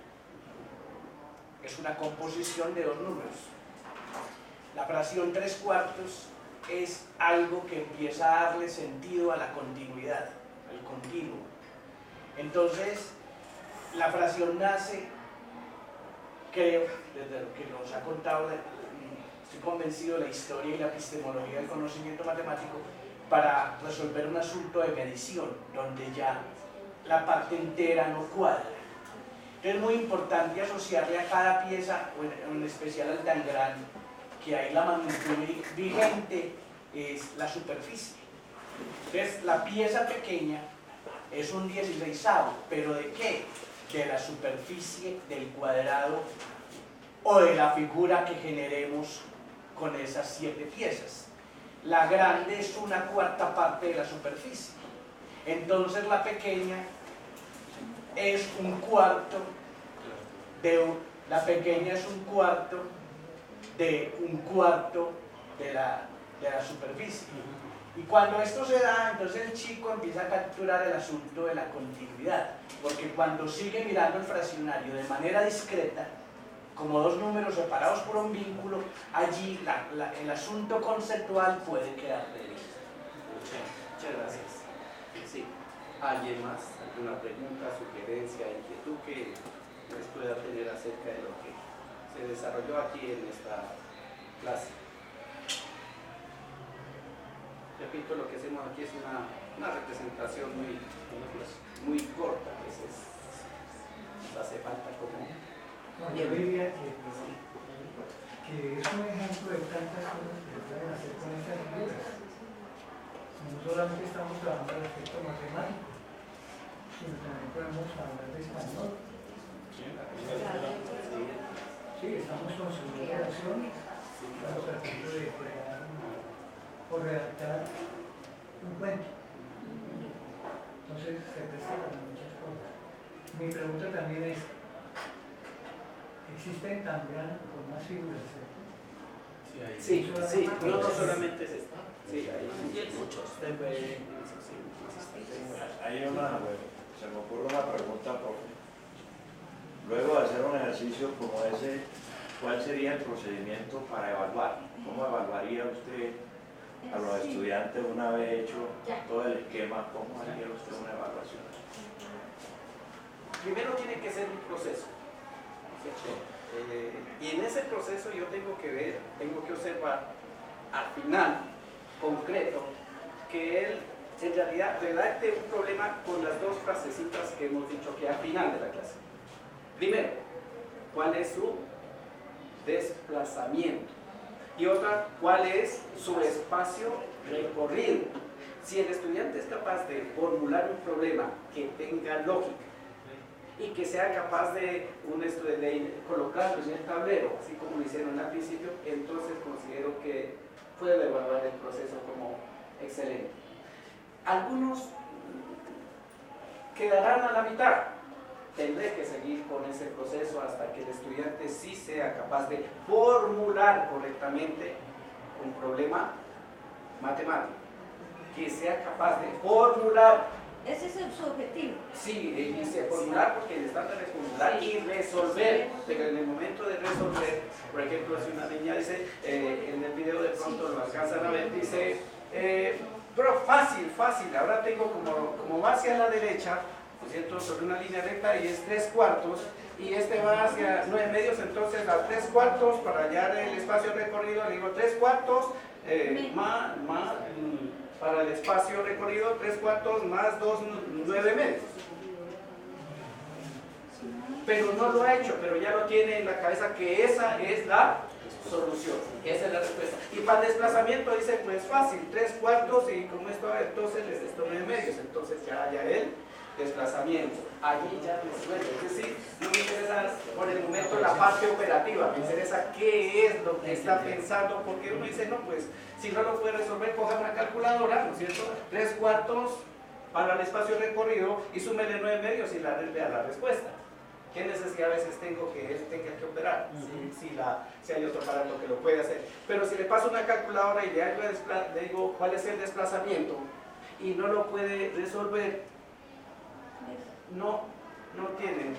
es una composición de dos números. La fracción 3/4 es algo que empieza a darle sentido a la continuidad, al continuo. Entonces, la fracción nace, creo, desde lo que nos ha contado, estoy convencido de la historia y la epistemología del conocimiento matemático, para resolver un asunto de medición, donde ya la parte entera no cuadra. Es muy importante asociarle a cada pieza, en especial al tangram, que ahí la magnitud vigente es la superficie. Entonces, la pieza pequeña es un 16avo, ¿pero de qué? De la superficie del cuadrado o de la figura que generemos con esas 7 piezas. La grande es una 4ª parte de la superficie. Entonces la pequeña es un cuarto de la superficie. Y cuando esto se da, entonces el chico empieza a capturar el asunto de la continuidad, porque cuando sigue mirando el fraccionario de manera discreta, como dos números separados por un vínculo, allí el asunto conceptual puede quedar de vista. Muchas gracias. Sí. ¿Alguien más? ¿Alguna pregunta, sugerencia, inquietud que les pueda tener acerca de lo que se desarrolló aquí en esta clase? Repito, lo que hacemos aquí es una representación muy corta, a veces nos hace falta como... No, yo diría que es un ejemplo de tantas cosas que se pueden hacer con estas figuras. No solamente estamos trabajando el aspecto matemático, sino también podemos hablar de español. Sí, estamos construyendo relaciones, estamos tratando de crear o redactar un cuento. Entonces se presta para muchas cosas. Mi pregunta también es, ¿existen también con más figuras, cierto? Sí, no solamente es esta. Sí, hay muchos. Se me ocurre una pregunta, profe. Luego de hacer un ejercicio como ese, ¿cuál sería el procedimiento para evaluar? ¿Cómo evaluaría usted a los estudiantes una vez hecho todo el esquema? ¿Cómo haría usted una evaluación? Primero tiene que ser un proceso. Y en ese proceso yo tengo que observar al final, concreto, que él en realidad redacte un problema con las dos frasecitas que hemos dicho que al final de la clase. Primero, ¿cuál es su desplazamiento? Y otra, ¿cuál es su espacio recorrido? Si el estudiante es capaz de formular un problema que tenga lógica y que sea capaz de colocarlo en el tablero, así como lo hicieron al principio, entonces considero que puede evaluar el proceso como excelente. Algunos quedarán a la mitad. Tendré que seguir con ese proceso hasta que el estudiante sí sea capaz de formular correctamente un problema matemático, que sea capaz de formular. Ese es su objetivo. Sí, dice formular porque el estándar es formular y resolver, pero en el momento de resolver, por ejemplo, si una niña dice, en el video de pronto lo alcanzan a ver, dice, pero fácil, ahora tengo como va hacia la derecha, ¿no es cierto?, sobre una línea recta y es 3/4, y este va hacia 9/2, entonces a 3/4 para hallar el espacio recorrido, le digo 3/4 más para el espacio recorrido 3/4 más 2 9/2. Pero no lo ha hecho, pero ya lo tiene en la cabeza que esa es la solución, esa es la respuesta. Y para el desplazamiento dice, pues fácil, 3/4 y como esto, entonces les resto 9/2, entonces ya haya el desplazamiento. Allí ya resuelve, es decir, no me interesa por el momento la parte operativa, me interesa qué es lo que está pensando, porque uno dice, no, pues si no lo puede resolver, coja una calculadora, ¿no es cierto? 3/4 para el espacio recorrido y súmele 9/2 y vea la respuesta. ¿Qué necesidad a veces tengo que él tenga que operar? Si hay otro aparato que lo puede hacer. Pero si le paso una calculadora y le digo cuál es el desplazamiento y no lo puede resolver, no tienen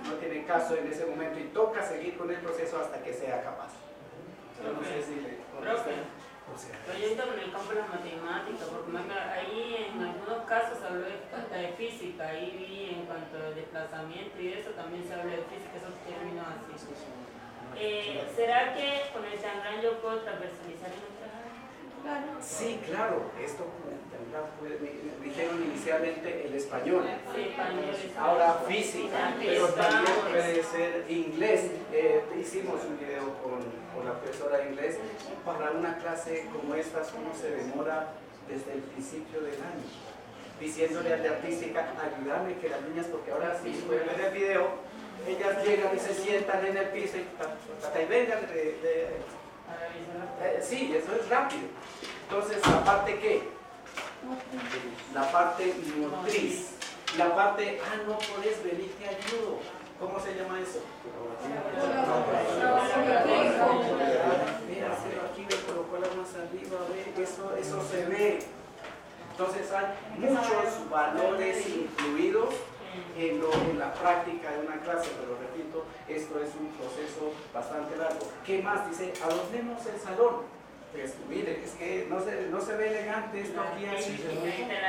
no tiene caso en ese momento y toca seguir con el proceso hasta que sea capaz. Yo no sé si le contesté. Pero yo entro en el campo de la matemática, porque ahí en algunos casos se habló hasta de física, ahí vi en cuanto al desplazamiento y eso también se habla de física, esos términos así. ¿Será que con el Tangram yo puedo transversalizar en otras áreas? Sí, claro, esto me dijeron inicialmente el español, ahora física, pero también puede ser inglés. Hicimos un video con la profesora de inglés. Para una clase como esta uno se demora desde el principio del año, diciéndole al de artística, ayúdame que las niñas, porque ahora sí pueden ver el video, ellas llegan y se sientan en el piso y vengan sí, eso es rápido. Entonces, la parte ¿qué? La parte motriz, la parte, no podés venir, te ayudo. ¿Cómo se llama eso? Mira, aquí me colocó la más arriba, eso se ve. Entonces hay muchos valores incluidos en la práctica de una clase, pero repito, esto es un proceso bastante largo. ¿Qué más? Dice, adornemos el salón. Pues mire, es que no se ve elegante esto aquí así.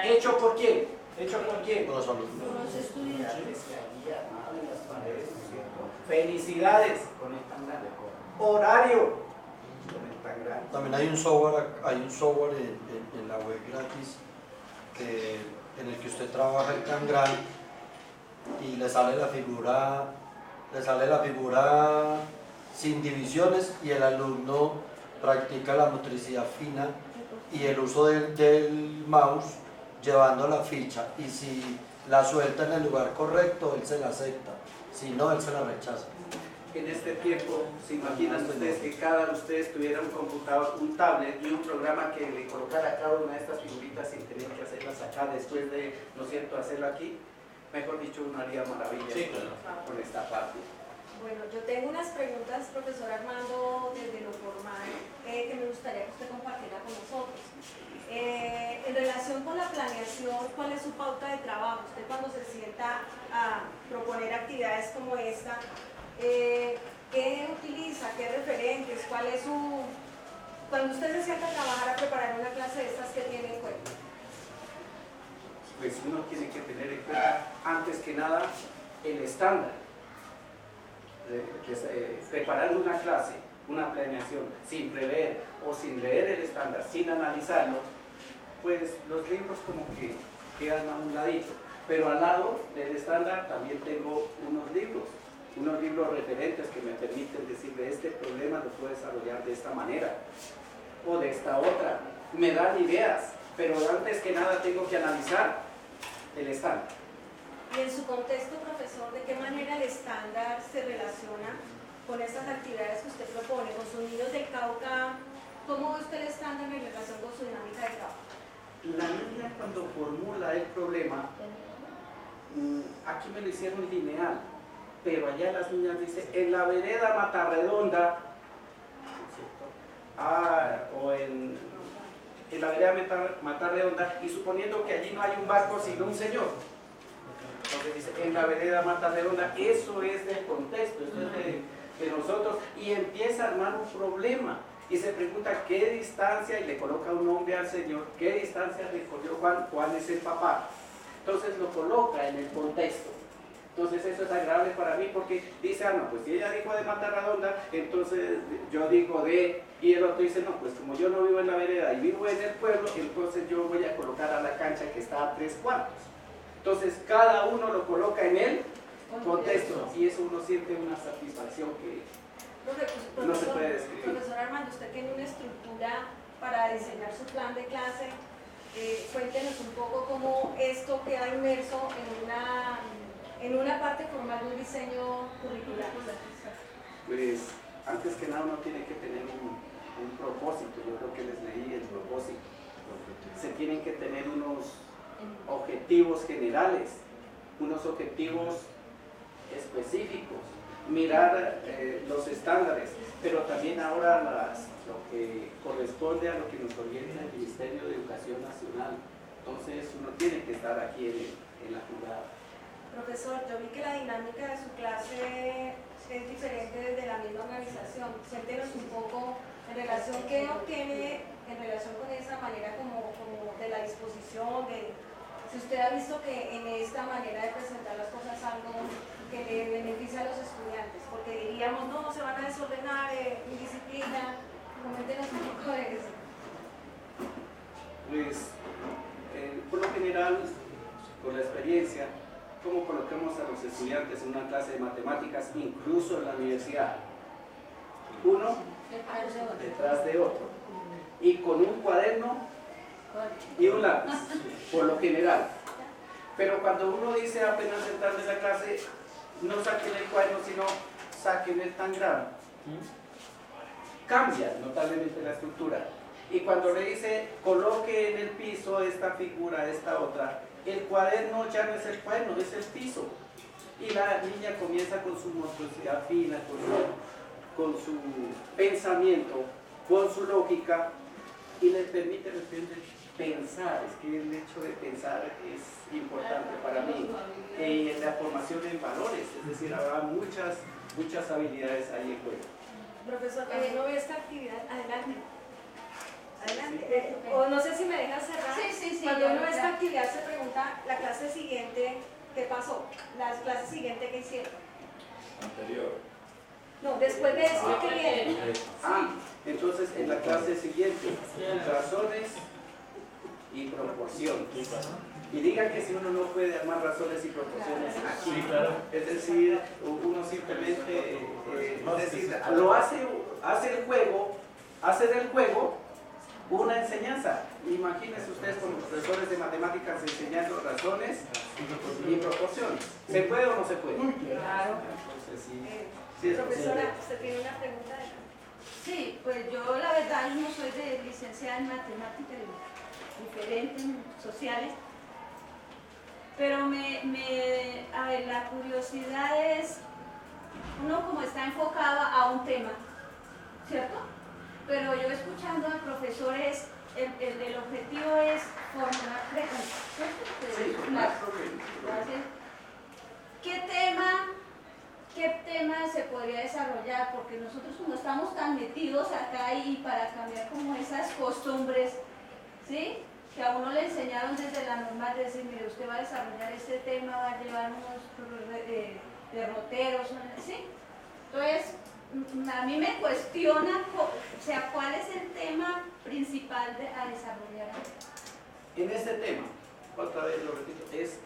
¿Hecho por quién? ¿Hecho por quién? Por los alumnos. Los estudiantes. Felicidades con el Tangram. Horario con el Tangram. También hay un software en la web gratis en el que usted trabaja el Tangram y le sale la figura sin divisiones y el alumno practica la motricidad fina y el uso del mouse llevando la ficha, y si la suelta en el lugar correcto, él se la acepta, si no, él se la rechaza. En este tiempo, ¿se imaginan ustedes que cada uno de ustedes tuviera un computador, un tablet y un programa que le colocara cada una de estas figuritas sin tener que hacerlas acá después de, ¿no es cierto?, hacerlo aquí? Mejor dicho, uno haría maravillas con esta parte. Bueno, yo tengo unas preguntas, profesor Armando, desde lo formal, que me gustaría que usted compartiera con nosotros. En relación con la planeación, ¿cuál es su pauta de trabajo? Usted cuando se sienta a proponer actividades como esta, ¿qué utiliza? ¿Qué referentes? ¿Cuál es su...? Cuando usted se sienta a trabajar, a preparar una clase de estas, ¿qué tiene en cuenta? Pues uno tiene que tener en cuenta, antes que nada, el estándar. Preparando una clase, una planeación, sin prever o sin leer el estándar, sin analizarlo, pues los libros como que quedan a un ladito. Pero al lado del estándar también tengo unos libros referentes que me permiten decirle, este problema lo puedo desarrollar de esta manera o de esta otra. Me dan ideas, pero antes que nada tengo que analizar el estándar. Y en su contexto, profesor, ¿de qué manera el estándar se relaciona con estas actividades que usted propone? Con sus niños del Cauca, ¿cómo ve usted el estándar en relación con su dinámica de trabajo? La niña cuando formula el problema, aquí me lo hicieron lineal, pero allá las niñas dicen, en la vereda Matarredonda, o en la vereda Matarredonda, y suponiendo que allí no hay un barco sino un señor. Entonces dice, en la vereda Matarredonda, eso es del contexto, eso es de nosotros, y empieza a armar un problema, y se pregunta qué distancia, y le coloca un nombre al Señor, qué distancia recorrió Juan es el papá. Entonces lo coloca en el contexto. Entonces eso es agradable para mí porque dice, no, pues si ella dijo de Matarredonda, entonces yo digo de, y el otro dice, no, pues como yo no vivo en la vereda y vivo en el pueblo, entonces yo voy a colocar a la cancha que está a 3/4. Entonces cada uno lo coloca en el contexto y eso uno siente una satisfacción que no se puede describir. Profesor Armando, usted tiene una estructura para diseñar su plan de clase. Cuéntenos un poco cómo esto queda inmerso en una parte formal de un diseño curricular. Pues antes que nada uno tiene que tener un propósito. Yo creo que les leí el propósito. Se tienen que tener unos objetivos generales, unos objetivos específicos, mirar los estándares, pero también ahora lo que corresponde a lo que nos orienta el Ministerio de Educación Nacional. Entonces uno tiene que estar aquí en la jugada. Profesor, yo vi que la dinámica de su clase es diferente desde la misma organización. Cuéntenos un poco en relación qué obtiene en relación con esa manera como de la disposición, si usted ha visto que en esta manera de presentar las cosas algo que le beneficia a los estudiantes, porque diríamos, no, se van a desordenar, indisciplina. Coméntenos un poco de eso. Pues, por lo general, por la experiencia, cómo colocamos a los estudiantes en una clase de matemáticas, incluso en la universidad. Uno detrás de otro. Y con un cuaderno y un lápiz, por lo general. Pero cuando uno dice apenas entrar en la clase, no saquen el cuaderno, sino saquen el tangram. Cambia notablemente la estructura. Y cuando le dice, coloque en el piso esta figura, esta otra, el cuaderno ya no es el cuaderno, es el piso. Y la niña comienza con su motricidad fina, con su pensamiento, con su lógica, y le permite de repente pensar. Es que el hecho de pensar es importante para mí. En la formación en valores, es decir, habrá muchas habilidades ahí en juego. Profesor, cuando uno ve esta actividad, adelante. Adelante. O no sé si me dejas cerrar. Sí. Cuando uno ve esta actividad se pregunta, la clase siguiente, ¿qué pasó? La clase siguiente, ¿qué hicieron? Anterior. No, después de eso, ¿qué viene? Entonces en la clase siguiente, razones y proporciones. Y digan que si uno no puede armar razones y proporciones aquí, sí, claro. Es decir, uno simplemente lo hace del juego una enseñanza. Imagínense ustedes como profesores de matemáticas enseñando razones y proporciones. ¿Se puede o no se puede? Claro. Entonces, Profesora, ¿usted tiene una pregunta? Sí, pues yo la verdad no soy licenciada en matemáticas diferentes, sociales, pero a ver, la curiosidad es, uno como está enfocado a un tema, ¿cierto? Pero yo escuchando al profesor el objetivo es formular preguntas, ¿cierto? Sí, formular problemas. ¿Qué tema se podría desarrollar? Porque nosotros no estamos tan metidos acá y para cambiar como esas costumbres, ¿sí? Que a uno le enseñaron desde la normal, de decir, mire, usted va a desarrollar este tema, va a llevar unos derroteros, ¿sí? Entonces, a mí me cuestiona, o sea, ¿cuál es el tema principal a desarrollar? En este tema, otra vez lo repito, es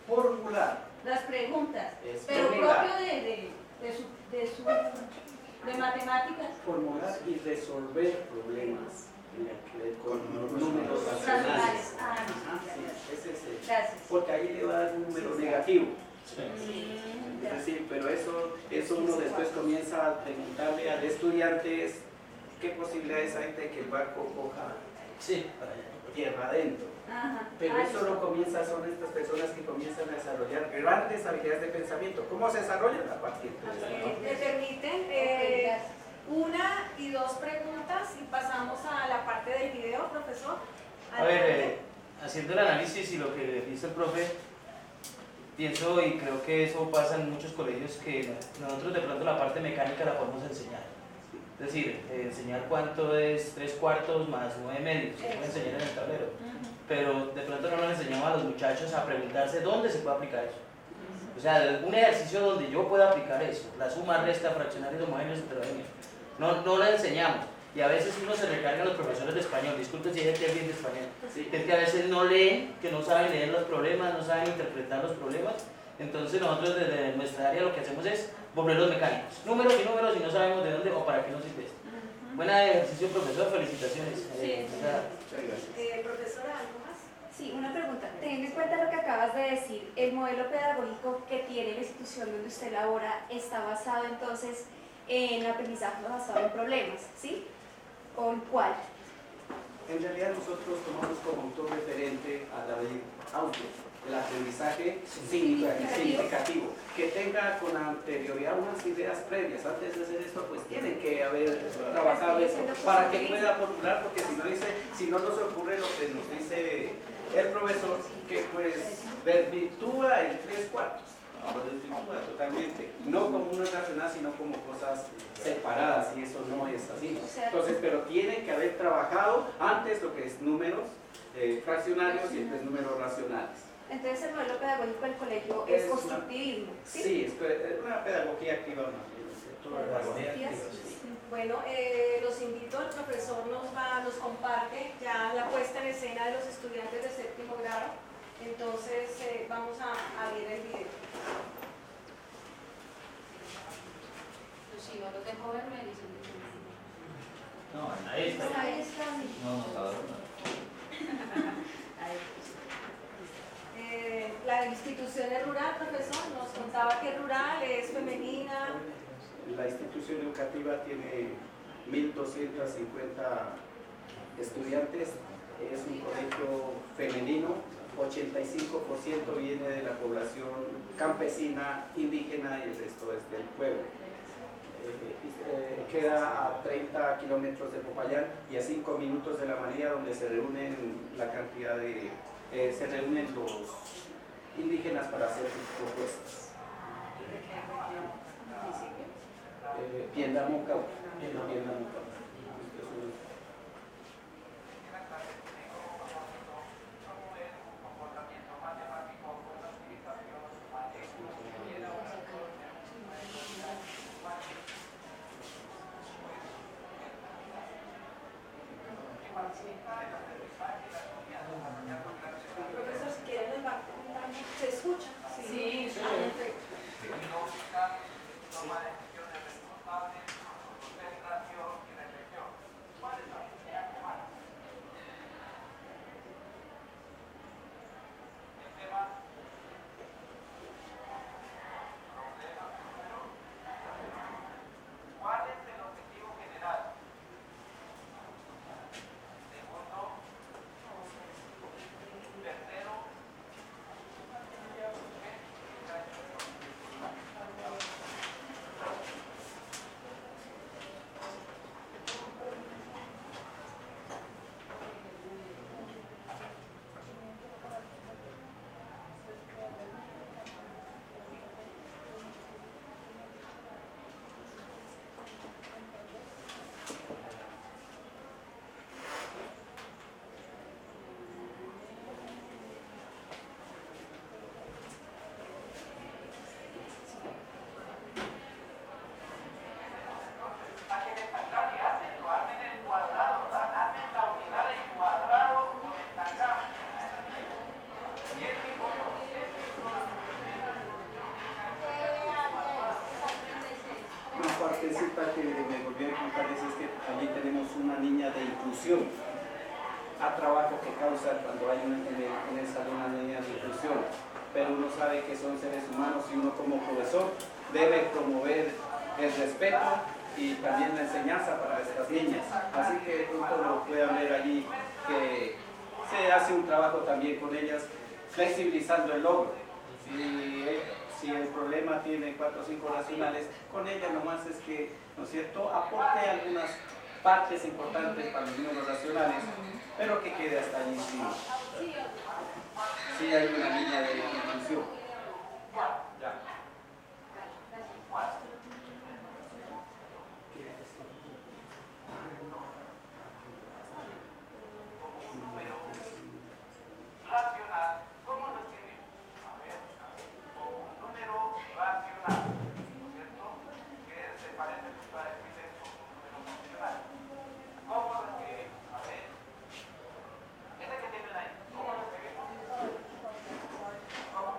formular las preguntas, pero formular. propio de matemáticas. Formular y resolver problemas con números racionales. Gracias. Porque ahí le va a dar un número negativo. Es decir, pero eso uno después comienza a preguntarle al estudiante qué posibilidades hay de que el barco coja tierra adentro. Pero eso lo comienza, son estas personas que comienzan a desarrollar grandes habilidades de pensamiento. ¿Cómo se desarrollan? A partir de eso. ¿Me permiten una y dos preguntas y pasamos a la parte del video, profesor? A ver, haciendo el análisis y lo que dice el profe, pienso y creo que eso pasa en muchos colegios, que nosotros de pronto la parte mecánica la podemos enseñar. Es decir, enseñar cuánto es 3/4 más 9/2, se puede enseñar en el tablero. Pero de pronto no nos enseñamos a los muchachos a preguntarse dónde se puede aplicar eso. O sea, un ejercicio donde yo pueda aplicar eso, la suma, resta, fraccionarios homogéneos, heterogéneos. No lo enseñamos. Y a veces uno se recarga a los profesores de español, disculpen si hay gente bien de español, que es que a veces no leen, que no saben leer los problemas, no saben interpretar los problemas. Entonces nosotros desde nuestra área lo que hacemos es volverlos mecánicos. Números y no sabemos de dónde o para qué nos sirve esto. Buen ejercicio, profesor, felicitaciones. Profesora, ¿algo más? Sí, una pregunta. Teniendo en cuenta lo que acabas de decir, el modelo pedagógico que tiene la institución donde usted labora está basado entonces en aprendizaje basado en problemas, ¿sí? ¿O en cuál? En realidad nosotros tomamos como autor referente a David Auto, el aprendizaje significativo, que tenga con anterioridad unas ideas previas. Antes de hacer esto, pues tienen que haber trabajado eso para que pueda formular, porque si no nos ocurre lo que nos dice el profesor que pues desvirtúa el 3/4, lo desvirtúa totalmente, no como una racional, sino como cosas separadas, y eso no es así. Entonces, pero tiene que haber trabajado antes lo que es números fraccionarios y después números racionales. Entonces el modelo pedagógico del colegio es constructivismo, ¿sí? Sí, es una pedagogía activa. Bueno, los invito, el profesor nos comparte ya la puesta en escena de los estudiantes de séptimo grado, entonces vamos a ver el video. Pues si no los dejo ver, me dicen. No, ahí está. Ahí está. No, La institución es rural, profesor, nos contaba que es rural, es femenina. La institución educativa tiene 1.250 estudiantes, es un colegio femenino, 85% viene de la población campesina, indígena y el resto es del pueblo. Queda a 30 kilómetros de Popayán y a 5 minutos de La María, donde se reúnen la cantidad de se reúnen los indígenas para hacer sus propuestas. Piendamonca. Profesor, si quiere nos va a contar, ¿se escucha? Sí, sí. Que me volví a contar es que allí tenemos una niña de inclusión, a trabajo que causa cuando hay en el salón una niña de inclusión, pero uno sabe que son seres humanos y uno como profesor debe promover el respeto y también la enseñanza para estas niñas, así que uno lo puede ver allí que se hace un trabajo también con ellas, flexibilizando el logro. Si el problema tiene 4 o 5 racionales, con ella nomás es que, ¿no es cierto?, aporte algunas partes importantes para los números racionales, pero que quede hasta allí encima. Sí hay una línea de inclusión. Ya. Racional, ¿cómo lo escribimos? A ver, un número racional, ¿no es cierto? Que se parece mucho a escribir como un número funcional. ¿Cómo lo escribimos? A ver, ese que tienen ahí, ¿cómo lo escribimos? ¿Cómo?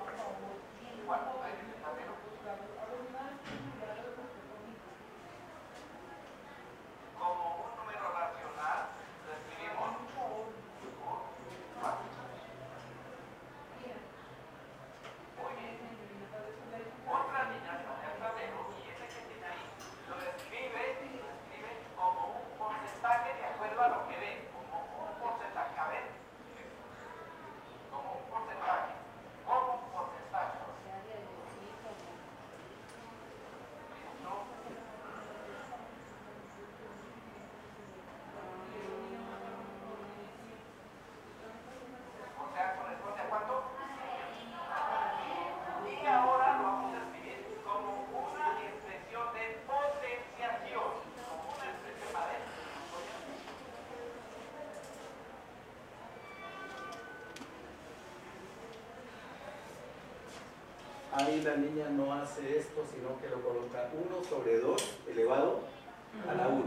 ahí la niña no hace esto, sino que lo coloca 1 sobre 2 elevado a la 1.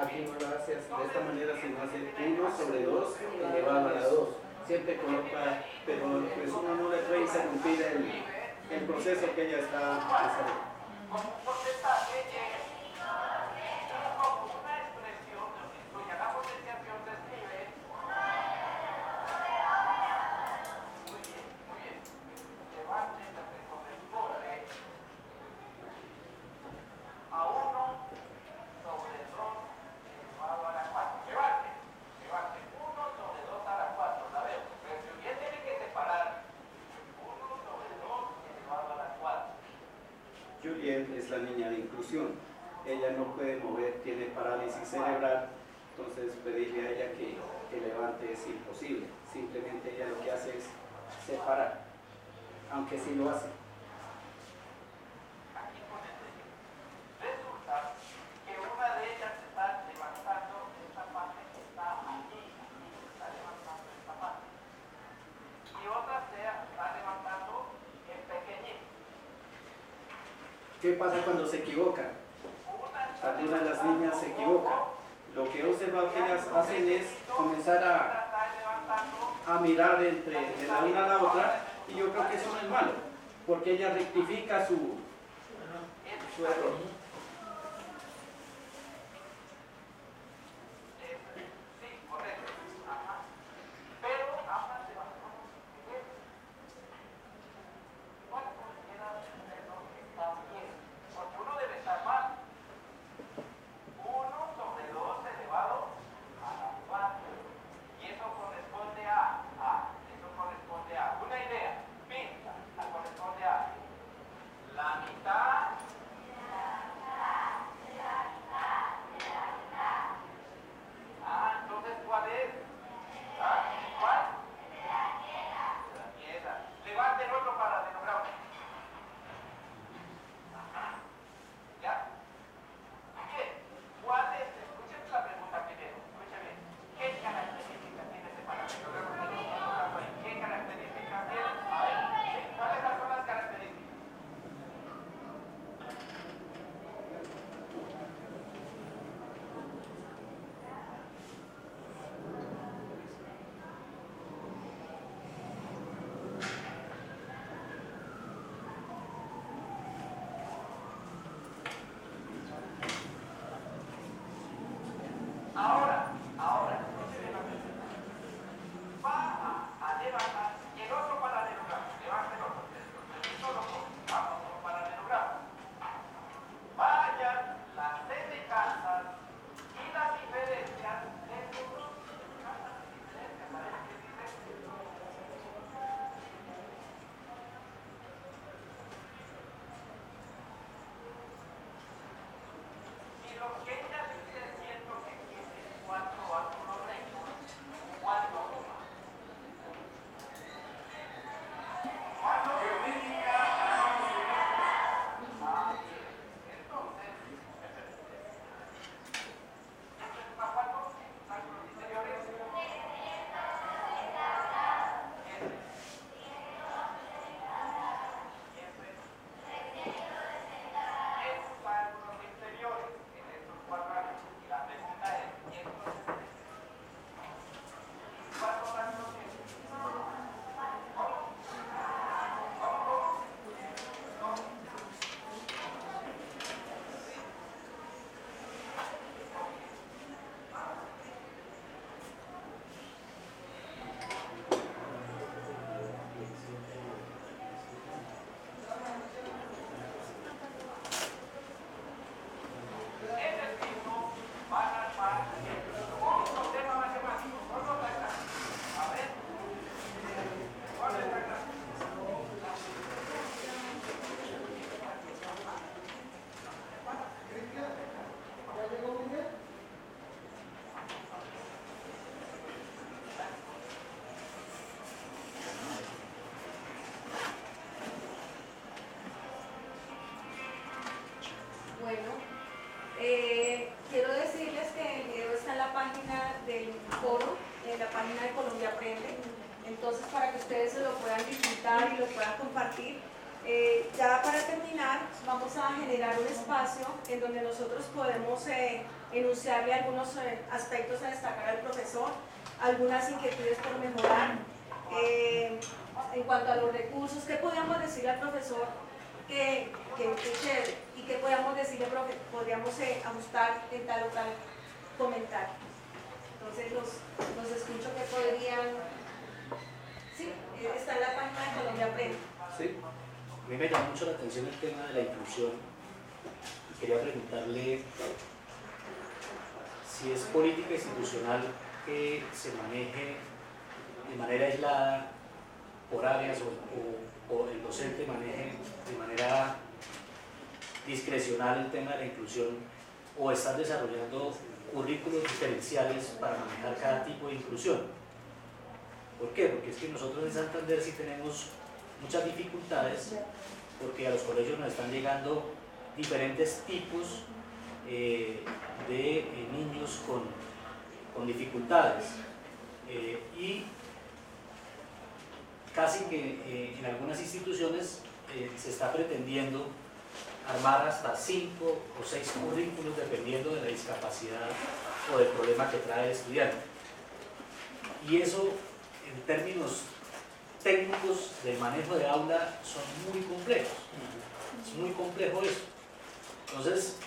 Aquí no lo hace de esta manera, sino hace 1 sobre 2 elevado a la 2. Siempre coloca, pero pues uno no le puede interrumpir el proceso que ella está desarrollando. Juliet es la niña de inclusión. Ella no puede mover, tiene parálisis cerebral, entonces pedirle a ella que levante es imposible. Simplemente ella lo que hace es separar, aunque sí lo hace. Resulta que una de ellas está levantando esta parte que está aquí, está levantando esta parte, y otra está levantando el pequeñito. ¿Qué pasa cuando se equivocan? Cuando una de las niñas se equivoca, lo que he observado que ellas hacen es comenzar a mirar de la una a la otra, y yo creo que eso no es malo, porque ella rectifica su error. Sí, correcto. Ajá. Pero ambas se van a ¿cuál considera que está bien? Porque uno debe estar mal. 1 sobre 2 elevado a la 4. Y eso corresponde a una idea. Pinta, corresponde a la mitad. Entonces, ¿cuál es? ¿Cuál? La piedra. Levante el otro paralelogramo. ¿Ya? Bien. ¿Cuál es? Escuchen la pregunta primero. Escuchen bien. ¿Qué características tiene ese paralelogramo? ¿Qué características tiene? A ver, ¿cuáles son las características? Ahora, escuchen la pregunta. Va a levantar y el otro paralelogramo. Levante el otro. Vamos, un paralelogramo. Vayan las semejanzas y las diferencias de estos dos. Y lo que ella dice es cierto que tiene 4 ángulos rectos. ¿Cuánto suma? ¿Cuánto geométrica? Entonces, ¿esto es una 4? ¿Ángulos interiores? Esos ángulos interiores en estos 4 ángulos. Y la pregunta es, ¿y estos? ¿Cuántos ángulos tienen? Ese mismo van a armar un problema matemático. ¿Cuál es la clase? A ver. ¿Cuál es la clase? ¿Ya llegó Miguel? Bueno, quiero decirles que el video está en la página del foro, en la página de Colombia Aprende. Entonces, para que ustedes se lo puedan disfrutar y lo puedan compartir, Ya para terminar, vamos a generar un espacio en donde nosotros podemos enunciarle algunos aspectos a destacar al profesor, algunas inquietudes por mejorar. En cuanto a los recursos, ¿qué podríamos decirle al profesor que chévere? ¿Y qué podríamos decirle, profe? Podríamos ajustar en tal o tal comentario. Entonces los escucho que podrían... Sí, está en la página de Colombia Aprende. Sí. A mí me llama mucho la atención el tema de la inclusión y quería preguntarle si es política institucional que se maneje de manera aislada por áreas o el docente maneje de manera discrecional el tema de la inclusión, o están desarrollando currículos diferenciales para manejar cada tipo de inclusión. ¿Por qué? Porque es que nosotros en Santander sí tenemos muchas dificultades, porque a los colegios nos están llegando diferentes tipos de niños con dificultades, y casi que en algunas instituciones se está pretendiendo armar hasta 5 o 6 currículos dependiendo de la discapacidad o del problema que trae el estudiante. Y eso, en términos técnicos del manejo de aula, son muy complejos. Es muy complejo eso. Entonces,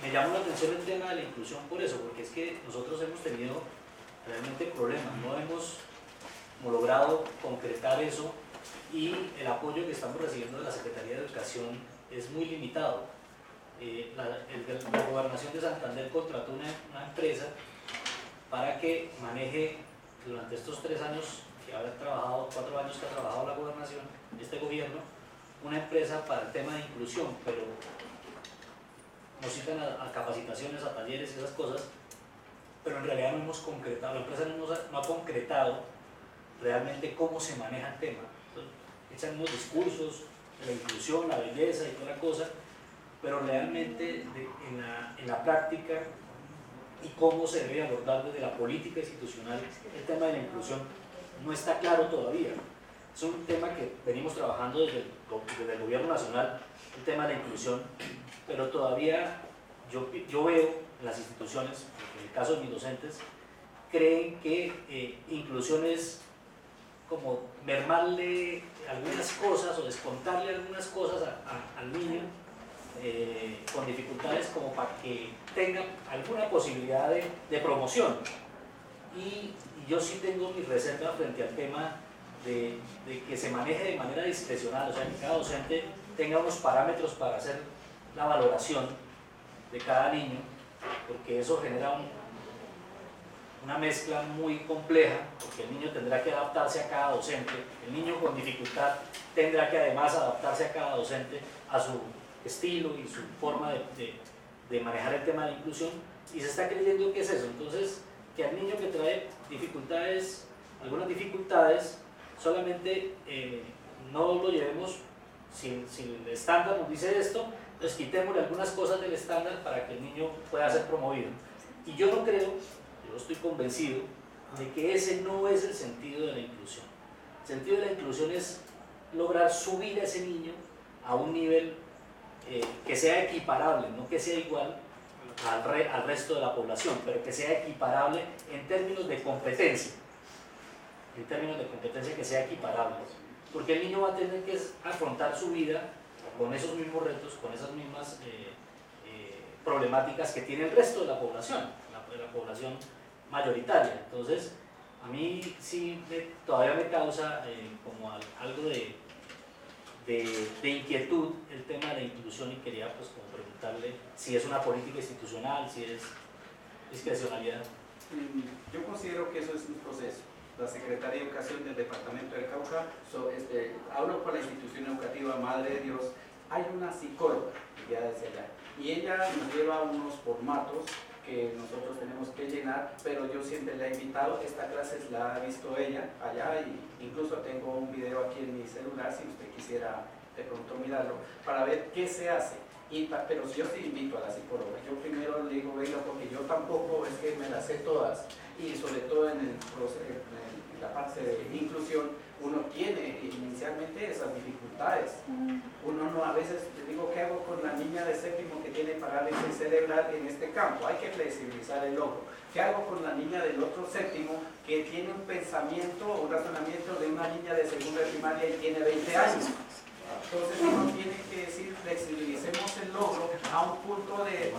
me llamó la atención el tema de la inclusión por eso, porque es que nosotros hemos tenido realmente problemas, no hemos logrado concretar eso, y el apoyo que estamos recibiendo de la Secretaría de Educación es muy limitado. La Gobernación de Santander contrató una empresa para que maneje durante estos 3 años que habrá trabajado, 4 años que ha trabajado la gobernación, este gobierno, una empresa para el tema de inclusión, pero nos citan a capacitaciones, a talleres y esas cosas, pero en realidad no hemos concretado, la empresa no ha concretado realmente cómo se maneja el tema. Entonces, echan unos discursos de la inclusión, la belleza y toda la cosa, pero realmente en la práctica y cómo se debe abordar desde la política institucional el tema de la inclusión no está claro todavía. Es un tema que venimos trabajando desde el gobierno nacional, el tema de la inclusión, pero todavía yo veo en las instituciones, en el caso de mis docentes, creen que inclusión es como mermarle algunas cosas o descontarle algunas cosas al niño con dificultades, como para que tenga alguna posibilidad de promoción. Y yo sí tengo mi reserva frente al tema de que se maneje de manera discrecional, o sea, que cada docente tenga unos parámetros para hacer la valoración de cada niño, porque eso genera una mezcla muy compleja, porque el niño tendrá que adaptarse a cada docente, el niño con dificultad tendrá que además adaptarse a cada docente, a su estilo y su forma de manejar el tema de la inclusión, y se está creyendo que es eso. Entonces, que al niño que trae dificultades, algunas dificultades, solamente no lo llevemos, si el estándar nos dice esto, entonces quitémosle algunas cosas del estándar para que el niño pueda ser promovido. Y yo no creo, yo estoy convencido de que ese no es el sentido de la inclusión. El sentido de la inclusión es lograr subir a ese niño a un nivel que sea equiparable, no que sea igual al resto de la población, pero que sea equiparable en términos de competencia, que sea equiparable, porque el niño va a tener que afrontar su vida con esos mismos retos, con esas mismas problemáticas que tiene el resto de la población, la población mayoritaria. Entonces, a mí sí todavía me causa como algo de inquietud el tema de la inclusión, y quería pues como preguntarle si es una política institucional, si es discrecionalidad. Yo considero que eso es un proceso. La Secretaría de Educación del Departamento del Cauca, hablo por la institución educativa Madre de Dios, hay una psicóloga ya desde allá, y ella nos lleva unos formatos que nosotros tenemos que llenar, pero yo siempre la he invitado. Esta clase la ha visto ella allá, y incluso tengo un video aquí en mi celular si usted quisiera de pronto mirarlo, para ver qué se hace. Pero yo sí invito a la psicóloga. Yo primero le digo, venga, porque yo tampoco es que me las sé todas, y sobre todo en la parte de inclusión uno tiene inicialmente esas dificultades, veces les digo, ¿qué hago con la niña de séptimo que tiene parálisis cerebral en este campo? Hay que flexibilizar el logro. ¿Qué hago con la niña del otro séptimo que tiene un pensamiento, un razonamiento de una niña de segunda de primaria y tiene 20 años? Entonces uno tiene que decir, flexibilicemos el logro a un punto de...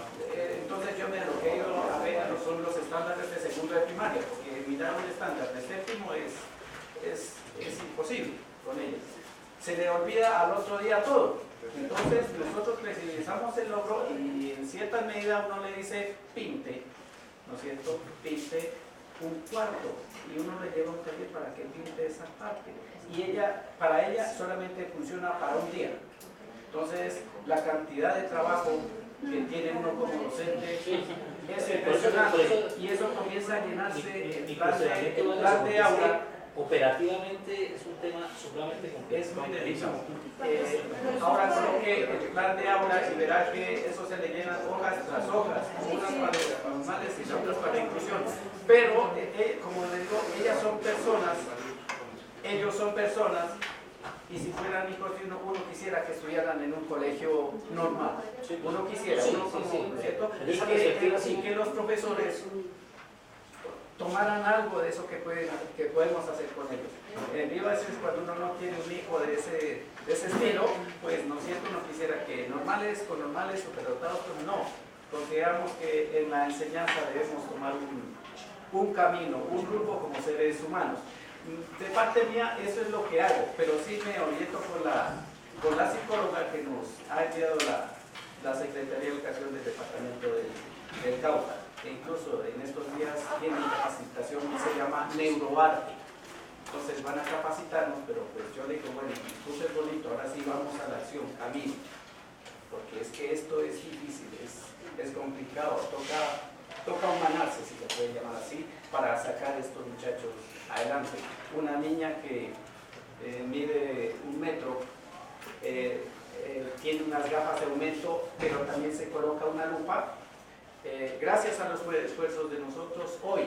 entonces yo me lo que he ido a ver son los estándares de segunda de primaria, porque mirar un estándar de séptimo es imposible con ellos. Se le olvida al otro día todo. Entonces nosotros flexibilizamos el logro y en cierta medida uno le dice pinte, ¿no es cierto? Pinte un cuarto y uno le lleva un taller para que pinte esa parte. Y para ella solamente funciona para un día. Entonces la cantidad de trabajo que tiene uno como docente es impresionante y eso comienza a llenarse el plan de aula. Operativamente es un tema supremamente complejo. Es muy delicado. Ahora coloque el plan de aula y verá que eso se le llenan hojas tras hojas, unas para normales y otras para inclusión. Pero, como les digo, ellas son personas, ellos son personas, y si fueran hijos de uno quisiera que estudiaran en un colegio normal. Uno quisiera, ¿cierto? Y que los profesores tomaran algo de eso que podemos hacer con ellos. Digo, a veces cuando uno no tiene un hijo de ese estilo, pues no siento, uno quisiera que normales con normales, superdotados, pues no. Consideramos que en la enseñanza debemos tomar un camino, un grupo como seres humanos. De parte mía eso es lo que hago, pero sí me oriento con la psicóloga que nos ha enviado la Secretaría de Educación del Departamento del Cauca. Que incluso en estos días tienen capacitación que se llama neuroarte. Entonces van a capacitarnos, pero pues yo le digo, bueno, súper bonito, ahora sí vamos a la acción, camino. Porque es que esto es difícil, es complicado, toca humanarse, si se puede llamar así, para sacar a estos muchachos adelante. Una niña que mide 1 metro, tiene unas gafas de aumento, pero también se coloca una lupa. Gracias a los esfuerzos de nosotros, hoy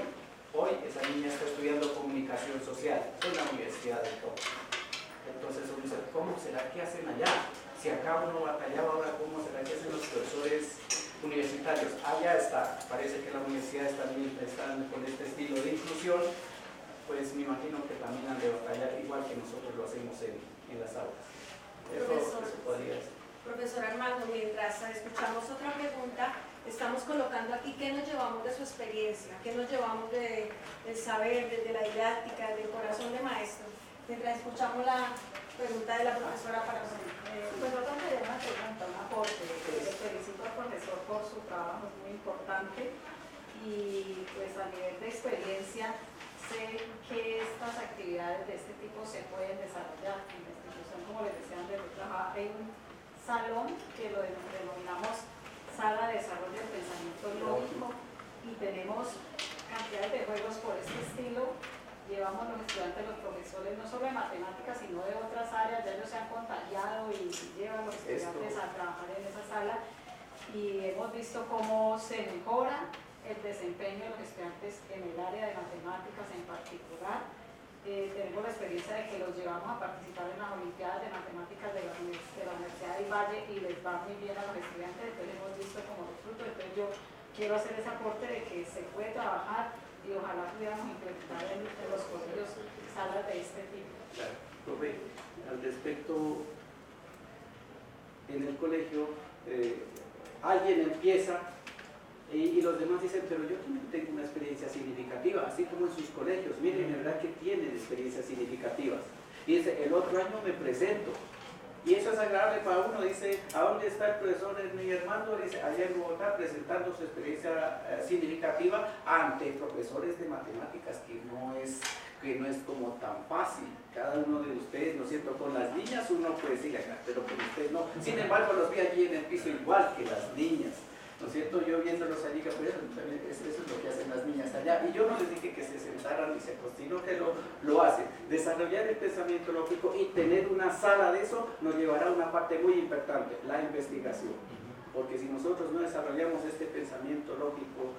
esa niña está estudiando comunicación social en la Universidad de Cauca. Entonces uno dice, ¿cómo será que hacen allá? Si acá uno batallaba, ahora ¿cómo será que hacen los profesores universitarios? Allá está, parece que las universidades también están con este estilo de inclusión, pues me imagino que también han de batallar igual que nosotros lo hacemos en las aulas. Eso podría ser. Profesor Armando, mientras escuchamos otra pregunta, estamos colocando aquí qué nos llevamos de su experiencia, qué nos llevamos del saber, de la didáctica, del corazón de maestro. Mientras escuchamos la pregunta de la profesora para nosotros. Pues nosotros queremos hacer un aporte. Le felicito al profesor por su trabajo, es muy importante. Y pues a nivel de experiencia, sé que estas actividades de este tipo se pueden desarrollar en la institución, como les decía antes de trabajar. Hay un salón que lo denominamos Sala de Desarrollo del Pensamiento Lógico y tenemos cantidades de juegos por este estilo. Llevamos los estudiantes, los profesores, no solo de matemáticas, sino de otras áreas, ya ellos se han contagiado y llevan los estudiantes a trabajar en esa sala y hemos visto cómo se mejora el desempeño de los estudiantes en el área de matemáticas en particular. Tenemos la experiencia de que los llevamos a participar en las Olimpiadas de Matemáticas de la Universidad del Valle y les va muy bien a los estudiantes, entonces hemos visto como los frutos. Entonces yo quiero hacer ese aporte de que se puede trabajar y ojalá pudiéramos implementar en los colegios salas de este tipo. Claro, profe, al respecto, en el colegio alguien empieza y los demás dicen, pero yo también tengo una experiencia significativa, así como en sus colegios, miren, la verdad que tienen experiencias significativas. Y dice, el otro año me presento. Y eso es agradable para uno, dice, ¿a dónde está el profesor mi Armando? Dice, allá en Bogotá, presentando su experiencia significativa ante profesores de matemáticas, que no es como tan fácil. Cada uno de ustedes, ¿no es cierto? Con las niñas uno puede decir, pero con ustedes no. Sin embargo, los vi allí en el piso igual que las niñas. ¿No es cierto? Yo viéndolos allí, pues eso es lo que hacen las niñas allá. Y yo no les dije que se sentaran y se sino que lo hacen. Desarrollar el pensamiento lógico y tener una sala de eso nos llevará a una parte muy importante, la investigación. Porque si nosotros no desarrollamos este pensamiento lógico,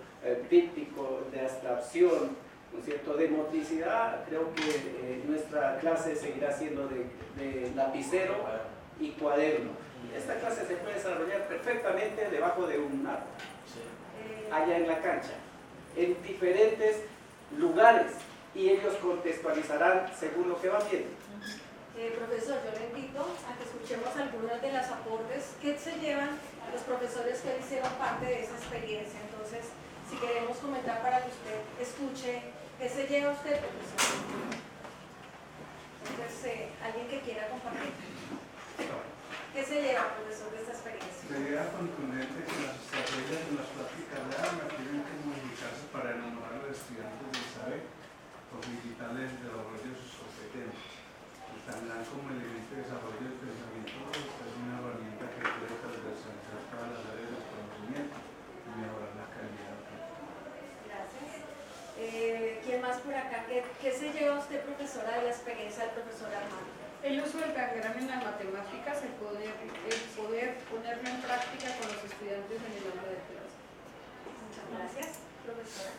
crítico, de abstracción, ¿no es cierto?, de motricidad, creo que nuestra clase seguirá siendo de lapicero y cuaderno. Esta clase se puede desarrollar perfectamente debajo de un árbol, allá en la cancha, en diferentes lugares, y ellos contextualizarán según lo que van viendo. Profesor, yo le invito a que escuchemos algunos de los aportes que se llevan los profesores que hicieron parte de esa experiencia. Entonces, si queremos comentar para que usted escuche, ¿qué se lleva usted, profesor? Entonces, alguien que quiera compartir. ¿Qué se lleva, profesor, de esta experiencia? Se lleva contundente que las estrategias en las prácticas de arma tienen que modificarse para enamorar a los estudiantes del saber, facilitarles el desarrollo de sus competencias. Tendrán como elemento de desarrollo del pensamiento lógico, es una herramienta que puede transversalizar todas las áreas del conocimiento y mejorar la calidad. Gracias. ¿Quién más por acá? ¿Qué se lleva usted, profesora, de la experiencia del profesor Armando? El uso del diagrama en las matemáticas, el poder ponerlo en práctica con los estudiantes en el aula de clase. Muchas gracias, profesora.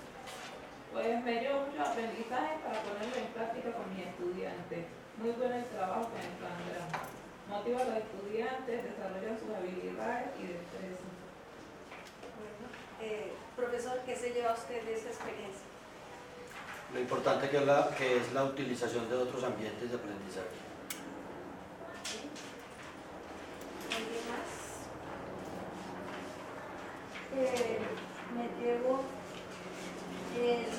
Pues me dio mucho aprendizaje para ponerlo en práctica con mis estudiantes. Muy bueno el trabajo con el plan de drama. Motiva a los estudiantes, desarrolla sus habilidades y destrezas. Bueno, profesor, ¿qué se lleva usted de esta experiencia? Lo importante que es la utilización de otros ambientes de aprendizaje. ¿Alguien más? Me llevo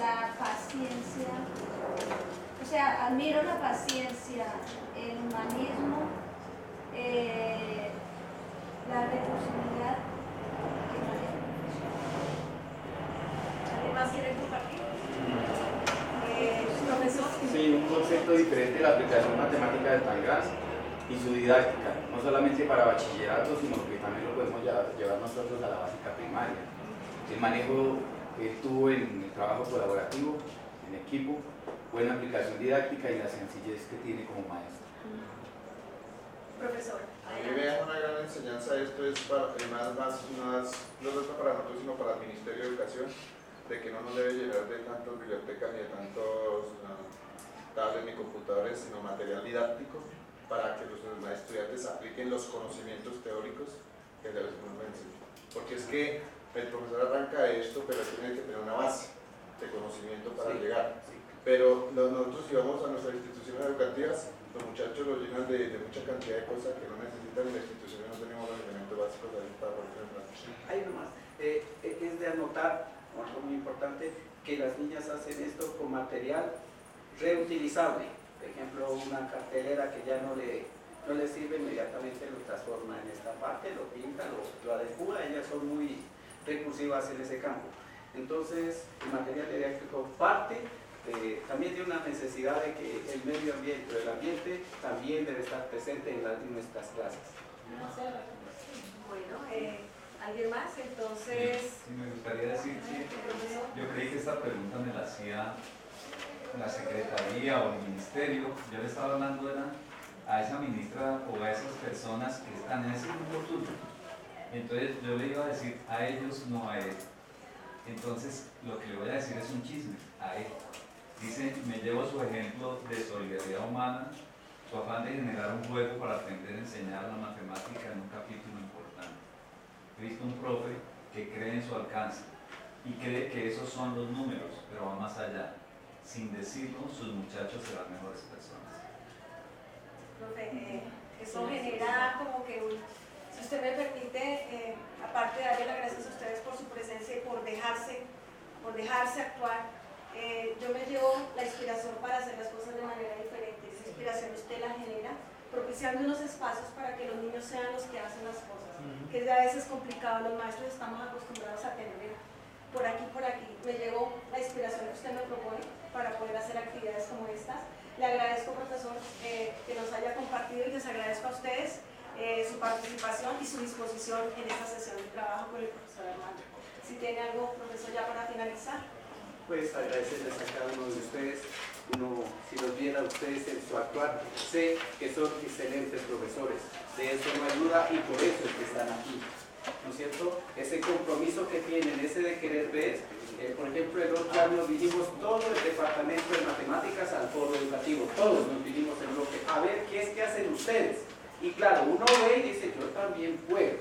la paciencia, o sea, admiro la paciencia, el humanismo, la recursividad que maneja el profesor. ¿Alguien más quiere compartir? Profesor. Sí, un concepto diferente de la aplicación matemática de Tangas y su didáctica, no solamente para bachillerato, sino que también lo podemos llevar nosotros a la básica primaria. El manejo que tuvo en el trabajo colaborativo, en equipo, buena aplicación didáctica y la sencillez que tiene como maestro. Profesor. A mí me da una gran enseñanza, esto es para, no solo para nosotros, sino para el Ministerio de Educación, de que no nos debe llenar de tantas bibliotecas ni de tantos tablets ni computadores, sino material didáctico, para que los estudiantes apliquen los conocimientos teóricos que les enseñan. Porque es que el profesor arranca de esto, pero tiene que tener una base de conocimiento para llegar. Pero nosotros, si vamos a nuestras instituciones educativas, los muchachos lo llenan de mucha cantidad de cosas que no necesitan, y las instituciones no tenemos los elementos básicos ahí para poner en práctica. Hay uno más. Es de anotar, algo muy importante, que las niñas hacen esto con material reutilizable. Por ejemplo, una cartelera que ya no le sirve, inmediatamente lo transforma en esta parte, lo pinta, lo adecua. Ellas son muy recursivas en ese campo. Entonces, el material didáctico parte también de una necesidad de que el medio ambiente, el ambiente, también debe estar presente en nuestras clases. Bueno, ¿alguien más? Entonces... Sí, me gustaría decir que yo creí que esta pregunta me la hacía la Secretaría o el Ministerio. Yo le estaba hablando a esa ministra o a esas personas que están en ese grupo tuyo. Entonces yo le iba a decir a ellos, no a él. Entonces lo que le voy a decir es un chisme a él. Dice, me llevo su ejemplo de solidaridad humana, su afán de generar un juego para aprender a enseñar la matemática en un capítulo importante. He visto un profe que cree en su alcance y cree que esos son los números, pero va más allá. Sin decirlo, sus muchachos serán mejores personas. Profe, eso genera como que si usted me permite, aparte de darle las gracias a ustedes por su presencia y por dejarse actuar, yo me llevo la inspiración para hacer las cosas de manera diferente. Esa inspiración usted la genera propiciando unos espacios para que los niños sean los que hacen las cosas, que es a veces complicado. Los maestros estamos acostumbrados a tener por aquí. Me llevo la inspiración que usted me propone para poder hacer actividades como estas. Le agradezco, profesor, que nos haya compartido, y les agradezco a ustedes su participación y su disposición en esta sesión de trabajo con el profesor Armando. Si tiene algo, profesor, ya para finalizar. Pues agradecerles a cada uno de ustedes. Si los viera a ustedes en su actuar, sé que son excelentes profesores. De eso no hay duda, y por eso es que están aquí. ¿No es cierto? Ese compromiso que tienen, ese de querer ver. Por ejemplo, el otro año vinimos todo el departamento de matemáticas al foro educativo. Todos nos vinimos en bloque a ver qué es que hacen ustedes. Y claro, uno ve y dice, yo también puedo.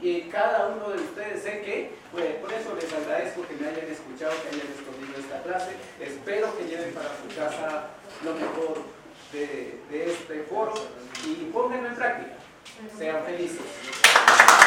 Y cada uno de ustedes sé que puede. Por eso les agradezco que me hayan escuchado, que hayan escogido esta clase. Espero que lleven para su casa lo mejor de este foro y pónganlo en práctica. Sean felices.